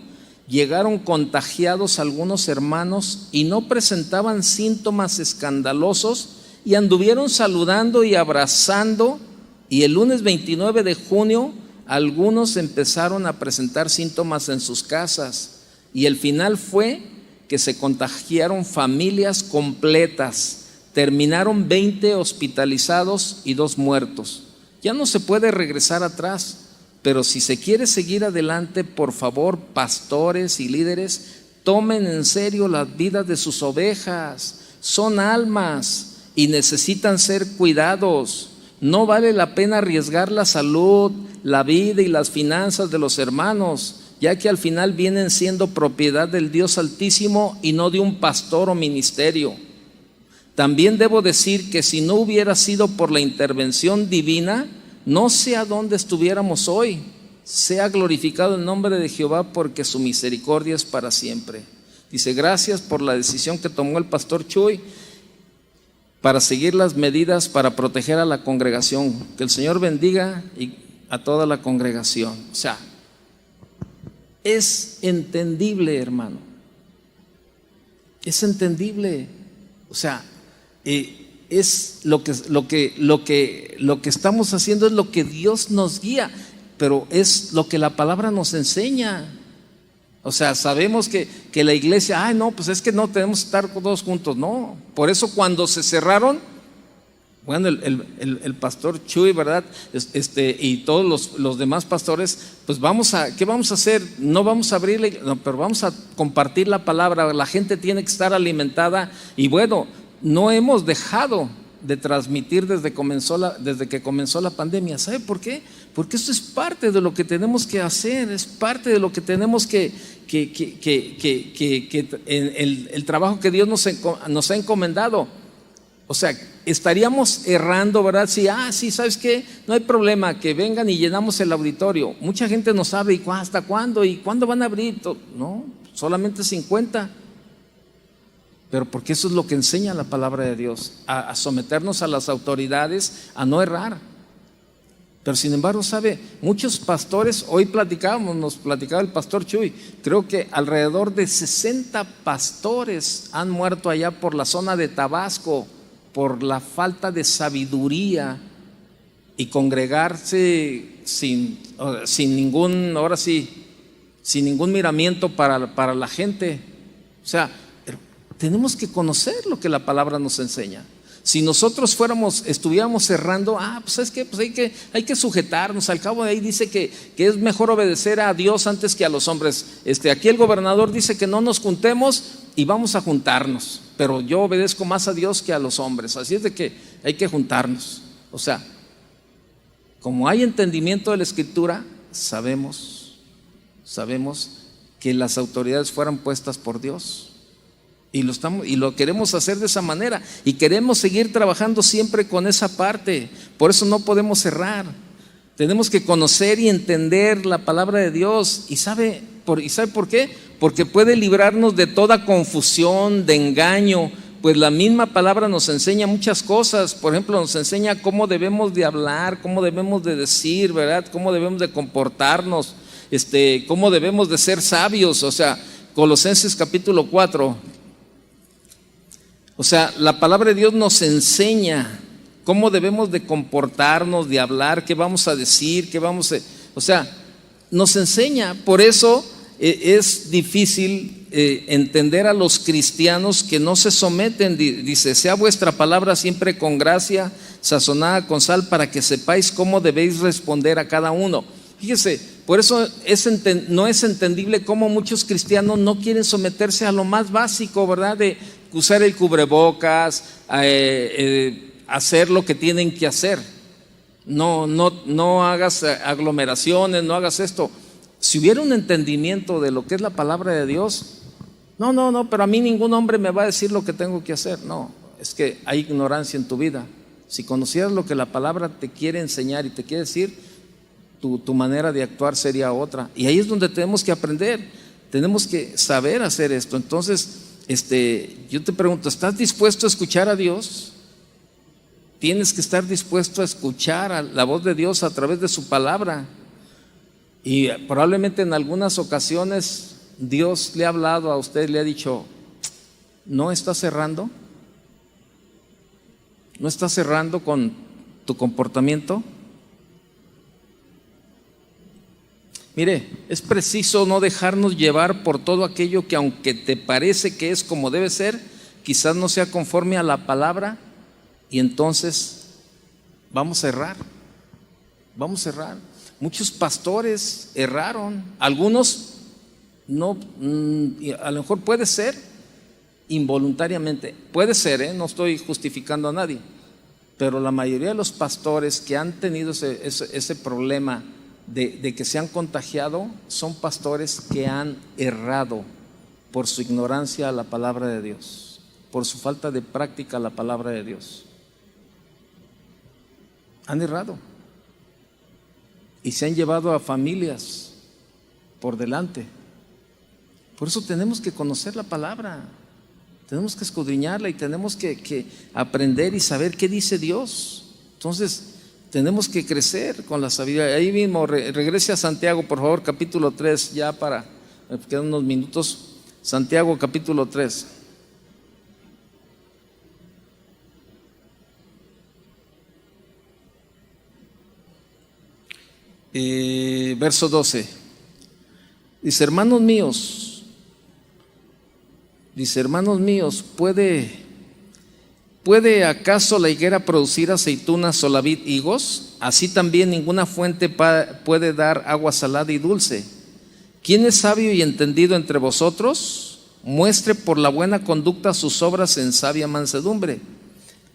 llegaron contagiados algunos hermanos y no presentaban síntomas escandalosos y anduvieron saludando y abrazando, y el lunes 29 de junio algunos empezaron a presentar síntomas en sus casas, y el final fue que se contagiaron familias completas. Terminaron 20 hospitalizados y 2 muertos. Ya no se puede regresar atrás, pero si se quiere seguir adelante, por favor, pastores y líderes, tomen en serio las vidas de sus ovejas. Son almas y necesitan ser cuidados. No vale la pena arriesgar la salud, la vida y las finanzas de los hermanos, ya que al final vienen siendo propiedad del Dios Altísimo y no de un pastor o ministerio. También debo decir que si no hubiera sido por la intervención divina, no sé a dónde estuviéramos hoy. Sea glorificado el nombre de Jehová, porque su misericordia es para siempre. Dice, gracias por la decisión que tomó el pastor Chuy para seguir las medidas para proteger a la congregación. Que el Señor bendiga a toda la congregación. O sea, es entendible, hermano. Es entendible. O sea, es lo que estamos haciendo, es lo que Dios nos guía, pero es lo que la palabra nos enseña. O sea, sabemos que la iglesia, no, pues es que no tenemos que estar todos juntos. No, por eso cuando se cerraron, bueno, el pastor Chuy, ¿verdad? Y todos los demás pastores, pues ¿qué vamos a hacer? No vamos a abrirle, no, pero vamos a compartir la palabra. La gente tiene que estar alimentada, y bueno, no hemos dejado de transmitir desde que comenzó la pandemia. ¿Sabe por qué? Porque esto es parte de lo que tenemos que hacer, es parte de lo que tenemos que el trabajo que Dios nos ha encomendado. O sea, estaríamos errando, ¿verdad? Sí, ¿sabes qué? No hay problema, que vengan y llenamos el auditorio. Mucha gente no sabe, ¿y hasta cuándo? ¿Y cuándo van a abrir? No, solamente 50. Pero porque eso es lo que enseña la palabra de Dios, a someternos a las autoridades, a no errar. Pero sin embargo, ¿sabe? Muchos pastores, hoy nos platicaba el pastor Chuy, creo que alrededor de 60 pastores han muerto allá por la zona de Tabasco, por la falta de sabiduría y congregarse sin ningún, ahora sí, sin ningún miramiento para la gente. O sea, tenemos que conocer lo que la palabra nos enseña. Si nosotros estuviéramos cerrando, pues es que pues hay que sujetarnos. Al cabo de ahí dice que es mejor obedecer a Dios antes que a los hombres. Aquí el gobernador dice que no nos juntemos y vamos a juntarnos, pero yo obedezco más a Dios que a los hombres. Así es de que hay que juntarnos. O sea, como hay entendimiento de la Escritura, sabemos que las autoridades fueron puestas por Dios. Y lo queremos hacer de esa manera, y queremos seguir trabajando siempre con esa parte. Por eso no podemos cerrar. Tenemos que conocer y entender la palabra de Dios. ¿Y sabe por qué? Porque puede librarnos de toda confusión, de engaño. Pues la misma palabra nos enseña muchas cosas. Por ejemplo, nos enseña cómo debemos de hablar, cómo debemos de decir, ¿verdad? Cómo debemos de comportarnos, cómo debemos de ser sabios. O sea, Colosenses capítulo 4. O sea, la palabra de Dios nos enseña cómo debemos de comportarnos, de hablar, qué vamos a decir, o sea, nos enseña. Por eso es difícil entender a los cristianos que no se someten. Dice: sea vuestra palabra siempre con gracia, sazonada con sal, para que sepáis cómo debéis responder a cada uno. Fíjese, por eso no es entendible cómo muchos cristianos no quieren someterse a lo más básico, ¿verdad? De usar el cubrebocas, hacer lo que tienen que hacer. No hagas aglomeraciones, no hagas esto. Si hubiera un entendimiento de lo que es la palabra de Dios, no, pero a mí ningún hombre me va a decir lo que tengo que hacer. No, es que hay ignorancia en tu vida. Si conocieras lo que la palabra te quiere enseñar y te quiere decir, tu manera de actuar sería otra. Y ahí es donde tenemos que aprender, tenemos que saber hacer esto. Entonces, yo te pregunto, ¿estás dispuesto a escuchar a Dios? Tienes que estar dispuesto a escuchar a la voz de Dios a través de su palabra. Y probablemente en algunas ocasiones Dios le ha hablado a usted, le ha dicho: ¿no estás cerrando? ¿No estás cerrando con tu comportamiento? Mire, es preciso no dejarnos llevar por todo aquello que, aunque te parece que es como debe ser, quizás no sea conforme a la palabra, y entonces vamos a errar. Muchos pastores erraron, algunos no, a lo mejor puede ser involuntariamente, puede ser, no estoy justificando a nadie, pero la mayoría de los pastores que han tenido ese problema de que se han contagiado son pastores que han errado por su ignorancia a la palabra de Dios, por su falta de práctica a la palabra de Dios. Han errado y se han llevado a familias por delante. Por eso tenemos que conocer la palabra, tenemos que escudriñarla y tenemos que aprender y saber qué dice Dios. Entonces tenemos que crecer con la sabiduría. Ahí mismo, regrese a Santiago, por favor, capítulo 3, ya me quedan unos minutos. Santiago, capítulo 3. Verso 12. Dice: hermanos míos, ¿puede acaso la higuera producir aceitunas o la vid higos? Así también ninguna fuente puede dar agua salada y dulce. ¿Quién es sabio y entendido entre vosotros? Muestre por la buena conducta sus obras en sabia mansedumbre.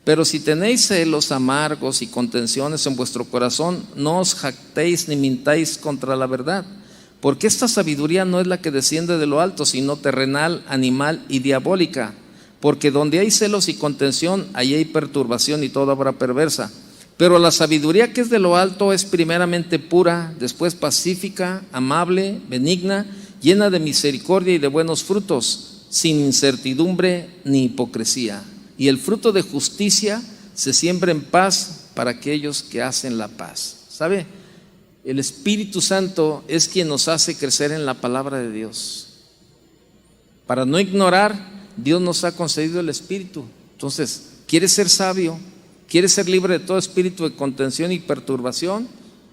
Pero si tenéis celos amargos y contenciones en vuestro corazón, no os jactéis ni mintáis contra la verdad. Porque esta sabiduría no es la que desciende de lo alto, sino terrenal, animal y diabólica. Porque donde hay celos y contención, ahí hay perturbación y toda obra perversa. Pero la sabiduría que es de lo alto es primeramente pura, después pacífica, amable, benigna, llena de misericordia y de buenos frutos, sin incertidumbre ni hipocresía. Y el fruto de justicia se siembra en paz para aquellos que hacen la paz. ¿Sabe? El Espíritu Santo es quien nos hace crecer en la palabra de Dios. Para no ignorar, Dios nos ha concedido el Espíritu. Entonces, ¿quieres ser sabio? ¿Quieres ser libre de todo espíritu de contención y perturbación?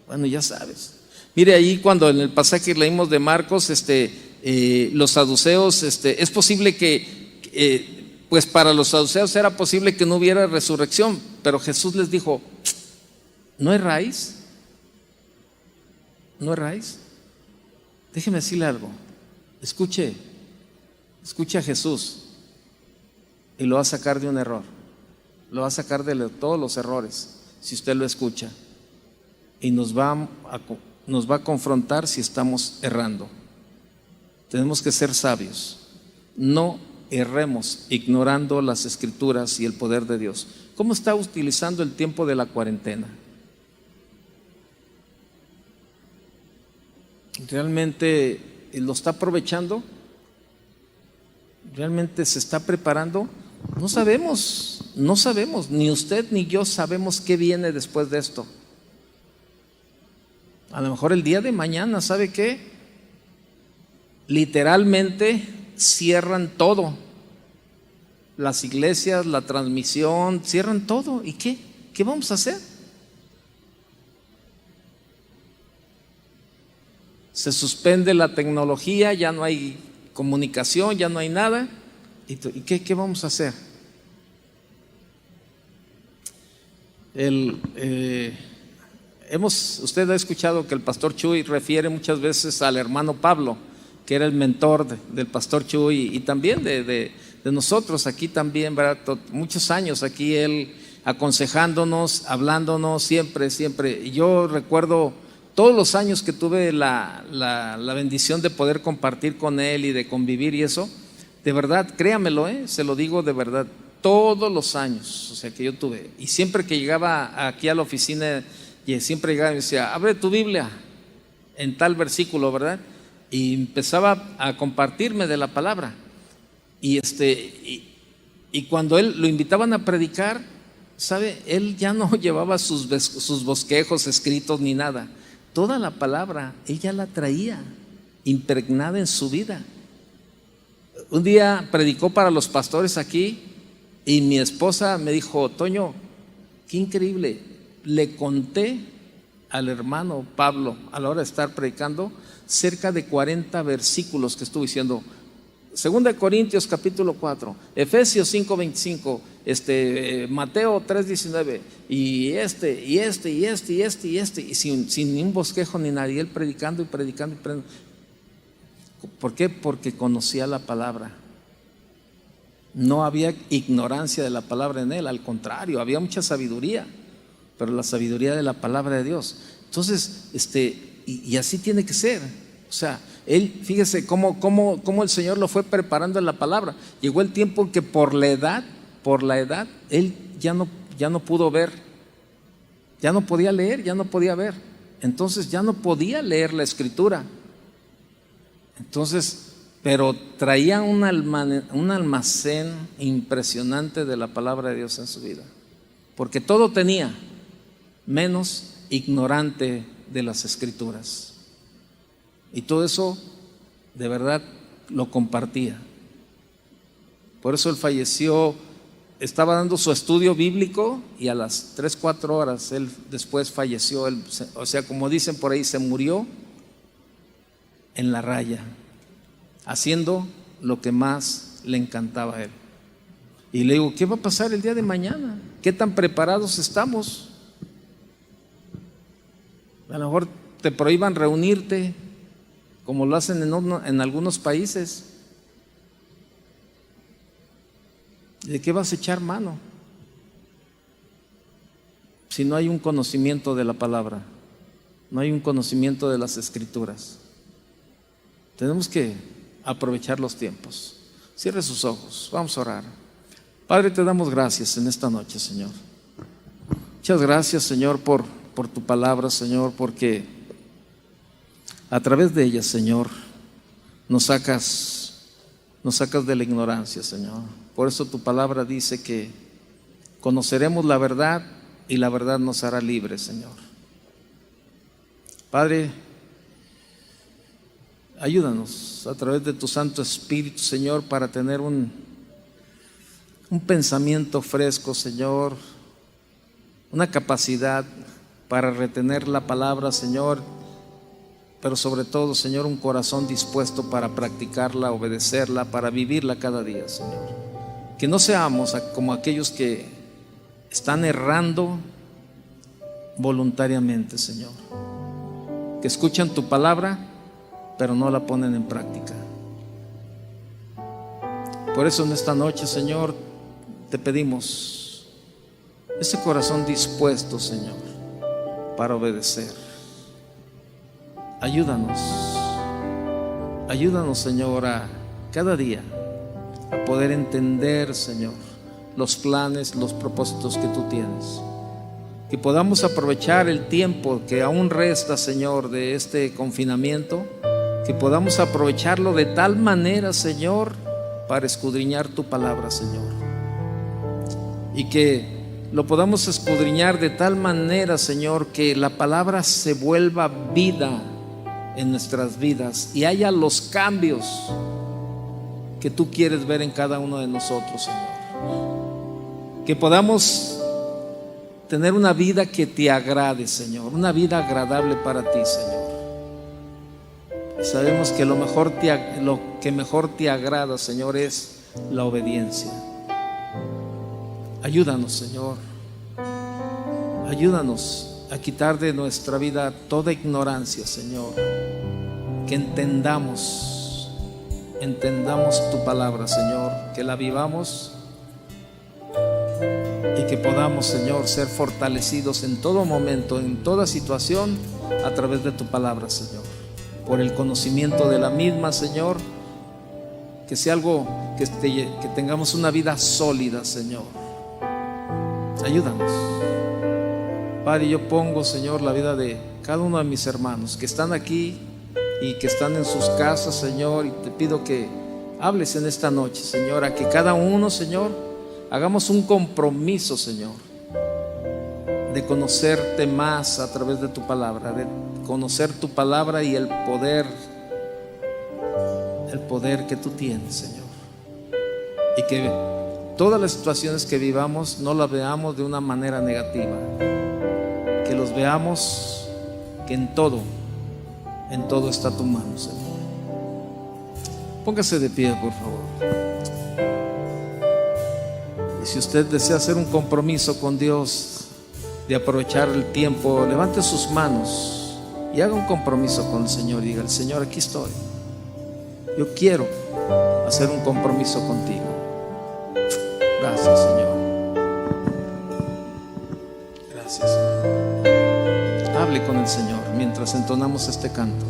Bueno, ya sabes. Mire, ahí cuando en el pasaje que leímos de Marcos, los saduceos, es posible que pues para los saduceos era posible que no hubiera resurrección, pero Jesús les dijo: ¿no erráis? ¿No erráis? Déjeme decirle algo. Escuche a Jesús y lo va a sacar de un error. Lo va a sacar de todos los errores si usted lo escucha, y nos va a confrontar si estamos errando. Tenemos que ser sabios. No erremos ignorando las Escrituras y el poder de Dios. ¿Cómo está utilizando el tiempo de la cuarentena? ¿Realmente lo está aprovechando? ¿Realmente se está preparando? No sabemos, ni usted ni yo sabemos qué viene después de esto. A lo mejor el día de mañana, ¿sabe qué? Literalmente cierran todo. Las iglesias, la transmisión, cierran todo. ¿Y qué? ¿Qué vamos a hacer? Se suspende la tecnología, ya no hay comunicación, ya no hay nada. ¿Y qué vamos a hacer? Usted ha escuchado que el pastor Chuy refiere muchas veces al hermano Pablo, que era el mentor del pastor Chuy, y también de nosotros aquí también, ¿verdad? Muchos años aquí él aconsejándonos, hablándonos siempre. Y yo recuerdo todos los años que tuve la bendición de poder compartir con él y de convivir y eso, de verdad, créamelo, se lo digo de verdad, todos los años, o sea, que yo tuve, y siempre que llegaba aquí a la oficina, y siempre llegaba y me decía: abre tu Biblia en tal versículo, ¿verdad? Y empezaba a compartirme de la palabra. Y cuando él lo invitaban a predicar, ¿sabe? Él ya no llevaba sus bosquejos escritos ni nada. Toda la palabra, ella la traía impregnada en su vida. Un día predicó para los pastores aquí y mi esposa me dijo: Toño, qué increíble. Le conté al hermano Pablo a la hora de estar predicando cerca de 40 versículos que estuvo diciendo. 2 Corintios capítulo 4, Efesios 5:25, Mateo 3:19, y sin ni un bosquejo ni nadie, él predicando. ¿Por qué? Porque conocía la palabra. No había ignorancia de la palabra en él, al contrario, había mucha sabiduría, pero la sabiduría de la palabra de Dios. Entonces, y así tiene que ser. O sea, él, fíjese cómo el Señor lo fue preparando en la palabra. Llegó el tiempo en que por la edad, él ya no pudo ver, ya no podía leer, ya no podía ver. Entonces ya no podía leer la Escritura. Entonces, pero traía un almacén impresionante de la palabra de Dios en su vida, porque todo tenía, menos ignorante de las Escrituras. Y todo eso de verdad lo compartía. Por eso él falleció, estaba dando su estudio bíblico y a las 3-4 horas él después falleció. O sea, como dicen por ahí, se murió en la raya, haciendo lo que más le encantaba a él. Y le digo: ¿qué va a pasar el día de mañana? ¿Qué tan preparados estamos? A lo mejor te prohíban reunirte, como lo hacen en algunos países. ¿De qué vas a echar mano si no hay un conocimiento de la palabra, no hay un conocimiento de las Escrituras? Tenemos que aprovechar los tiempos. Cierre sus ojos, vamos a orar. Padre, te damos gracias en esta noche, Señor. Muchas gracias, Señor, por tu palabra, Señor, porque a través de ella, Señor, nos sacas de la ignorancia, Señor. Por eso tu palabra dice que conoceremos la verdad y la verdad nos hará libres, Señor. Padre, ayúdanos a través de tu Santo Espíritu, Señor, para tener un pensamiento fresco, Señor, una capacidad para retener la palabra, Señor, pero sobre todo, Señor, un corazón dispuesto para practicarla, obedecerla, para vivirla cada día, Señor. Que no seamos como aquellos que están errando voluntariamente, Señor. Que escuchan tu palabra, pero no la ponen en práctica. Por eso en esta noche, Señor, te pedimos ese corazón dispuesto, Señor, para obedecer. Ayúdanos, Señor, a cada día a poder entender, Señor, los planes, los propósitos que tú tienes. Que podamos aprovechar el tiempo que aún resta, Señor, de este confinamiento. Que podamos aprovecharlo de tal manera, Señor, para escudriñar tu palabra, Señor. Y que lo podamos escudriñar de tal manera, Señor, que la palabra se vuelva vida en nuestras vidas y haya los cambios que tú quieres ver en cada uno de nosotros, Señor. Que podamos tener una vida que te agrade, Señor, una vida agradable para ti, Señor. Y sabemos que lo que mejor te agrada, Señor, es la obediencia. Ayúdanos, Señor. Ayúdanos a quitar de nuestra vida toda ignorancia, Señor. Que entendamos tu palabra, Señor. Que la vivamos y que podamos, Señor, ser fortalecidos en todo momento, en toda situación, a través de tu palabra, Señor. Por el conocimiento de la misma, Señor. Que sea algo que tengamos una vida sólida, Señor. Ayúdanos, Padre. Yo pongo, Señor, la vida de cada uno de mis hermanos que están aquí y que están en sus casas, Señor, y te pido que hables en esta noche, Señor, a que cada uno, Señor, hagamos un compromiso, Señor, de conocerte más a través de tu palabra, de conocer tu palabra y el poder que tú tienes, Señor. Y que todas las situaciones que vivamos no las veamos de una manera negativa, que los veamos que en todo está tu mano, Señor. Póngase de pie, por favor. Y si usted desea hacer un compromiso con Dios de aprovechar el tiempo, levante sus manos y haga un compromiso con el Señor. Diga: el Señor, aquí estoy. Yo quiero hacer un compromiso contigo. Gracias, Señor. Gracias, Señor. Hable con el Señor mientras entonamos este canto.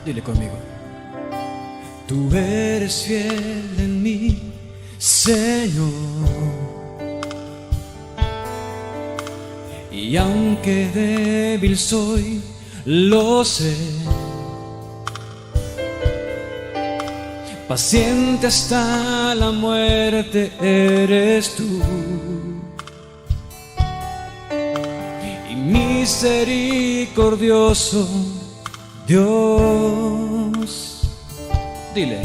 Dile conmigo. Tú eres fiel en mí, Señor, y aunque débil soy, lo sé. Paciente hasta la muerte eres tú, y misericordioso Dios. Dile.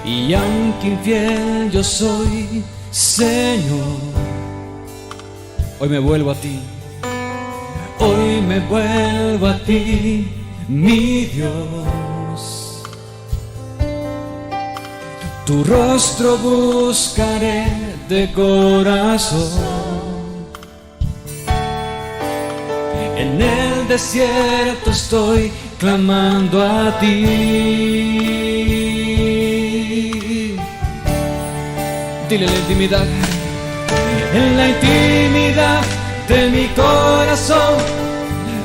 Y aunque infiel yo soy, Señor, hoy me vuelvo a ti. Hoy me vuelvo a ti, mi Dios. Tu rostro buscaré de corazón. En el desierto estoy clamando a ti. Dile la intimidad. En la intimidad de mi corazón,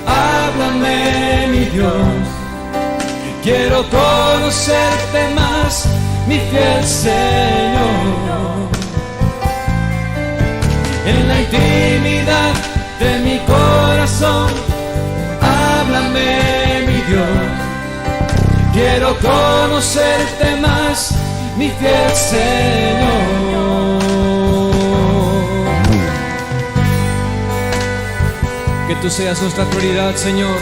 háblame, mi Dios. Quiero conocerte más, mi fiel Señor. En la intimidad de mi corazón, háblame, Quiero conocerte más, mi fiel Señor. Que tú seas nuestra prioridad, Señor.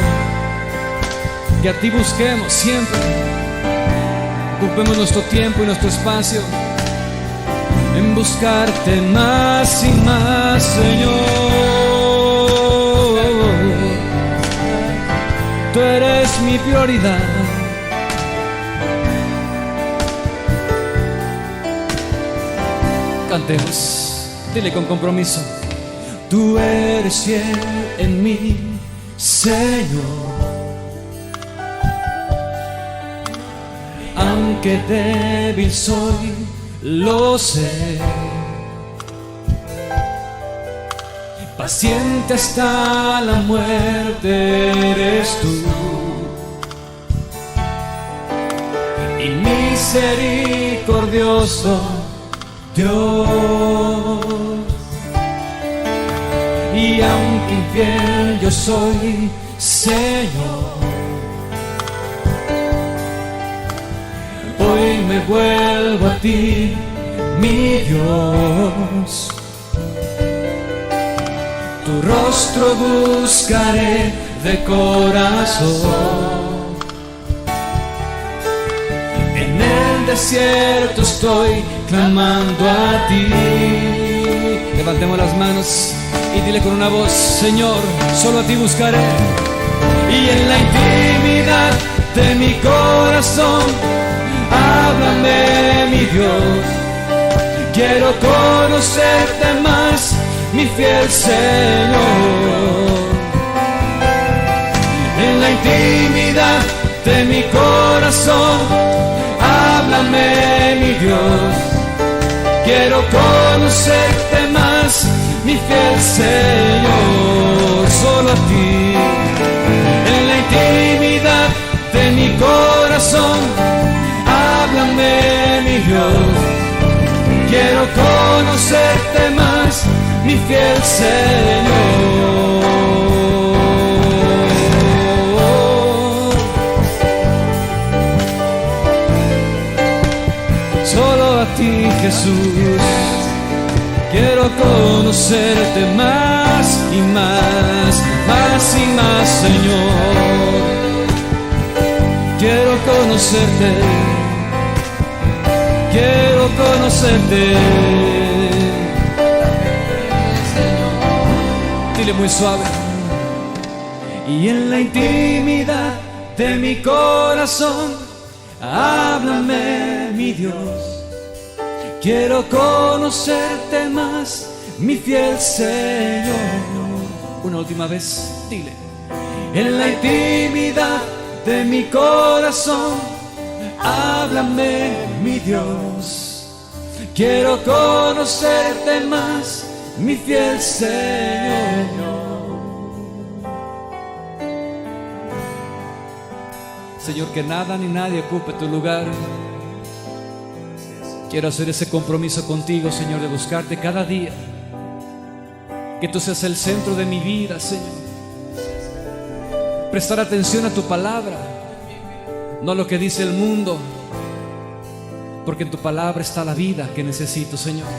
Que a ti busquemos siempre. Ocupemos nuestro tiempo y nuestro espacio en buscarte más y más, Señor. Tú eres mi prioridad. Cantemos, dile con compromiso. Tú eres fiel en mí, Señor. Aunque débil soy, lo sé. Paciente hasta la muerte eres tú. Y misericordioso Dios. Y aunque infiel yo soy, Señor, hoy me vuelvo a ti, mi Dios. Tu rostro buscaré de corazón. En el desierto estoy clamando a ti. Levantemos las manos y dile con una voz: Señor, solo a ti buscaré. Y en la intimidad de mi corazón, háblame, mi Dios. Quiero conocerte más, mi fiel Señor. En la intimidad de mi corazón, háblame, mi Dios. Quiero conocerte más, mi fiel Señor, solo a ti. En la intimidad de mi corazón, háblame, mi Dios. Quiero conocerte más, mi fiel Señor. Solo a ti, Jesús. Quiero conocerte más y más, más y más, Señor. Quiero conocerte, quiero conocerte. Dile muy suave. Y en la intimidad de mi corazón, háblame, mi Dios. Quiero conocerte más, mi fiel Señor. Una última vez, dile. En la intimidad de mi corazón, háblame, mi Dios. Quiero conocerte más, mi fiel Señor. Señor, que nada ni nadie ocupe tu lugar. Quiero hacer ese compromiso contigo, Señor, de buscarte cada día. Que tú seas el centro de mi vida, Señor. Prestar atención a tu palabra, no a lo que dice el mundo, porque en tu palabra está la vida que necesito, Señor.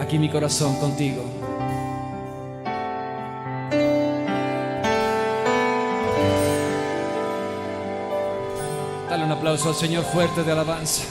Aquí mi corazón contigo. Dale un aplauso al Señor fuerte de alabanza.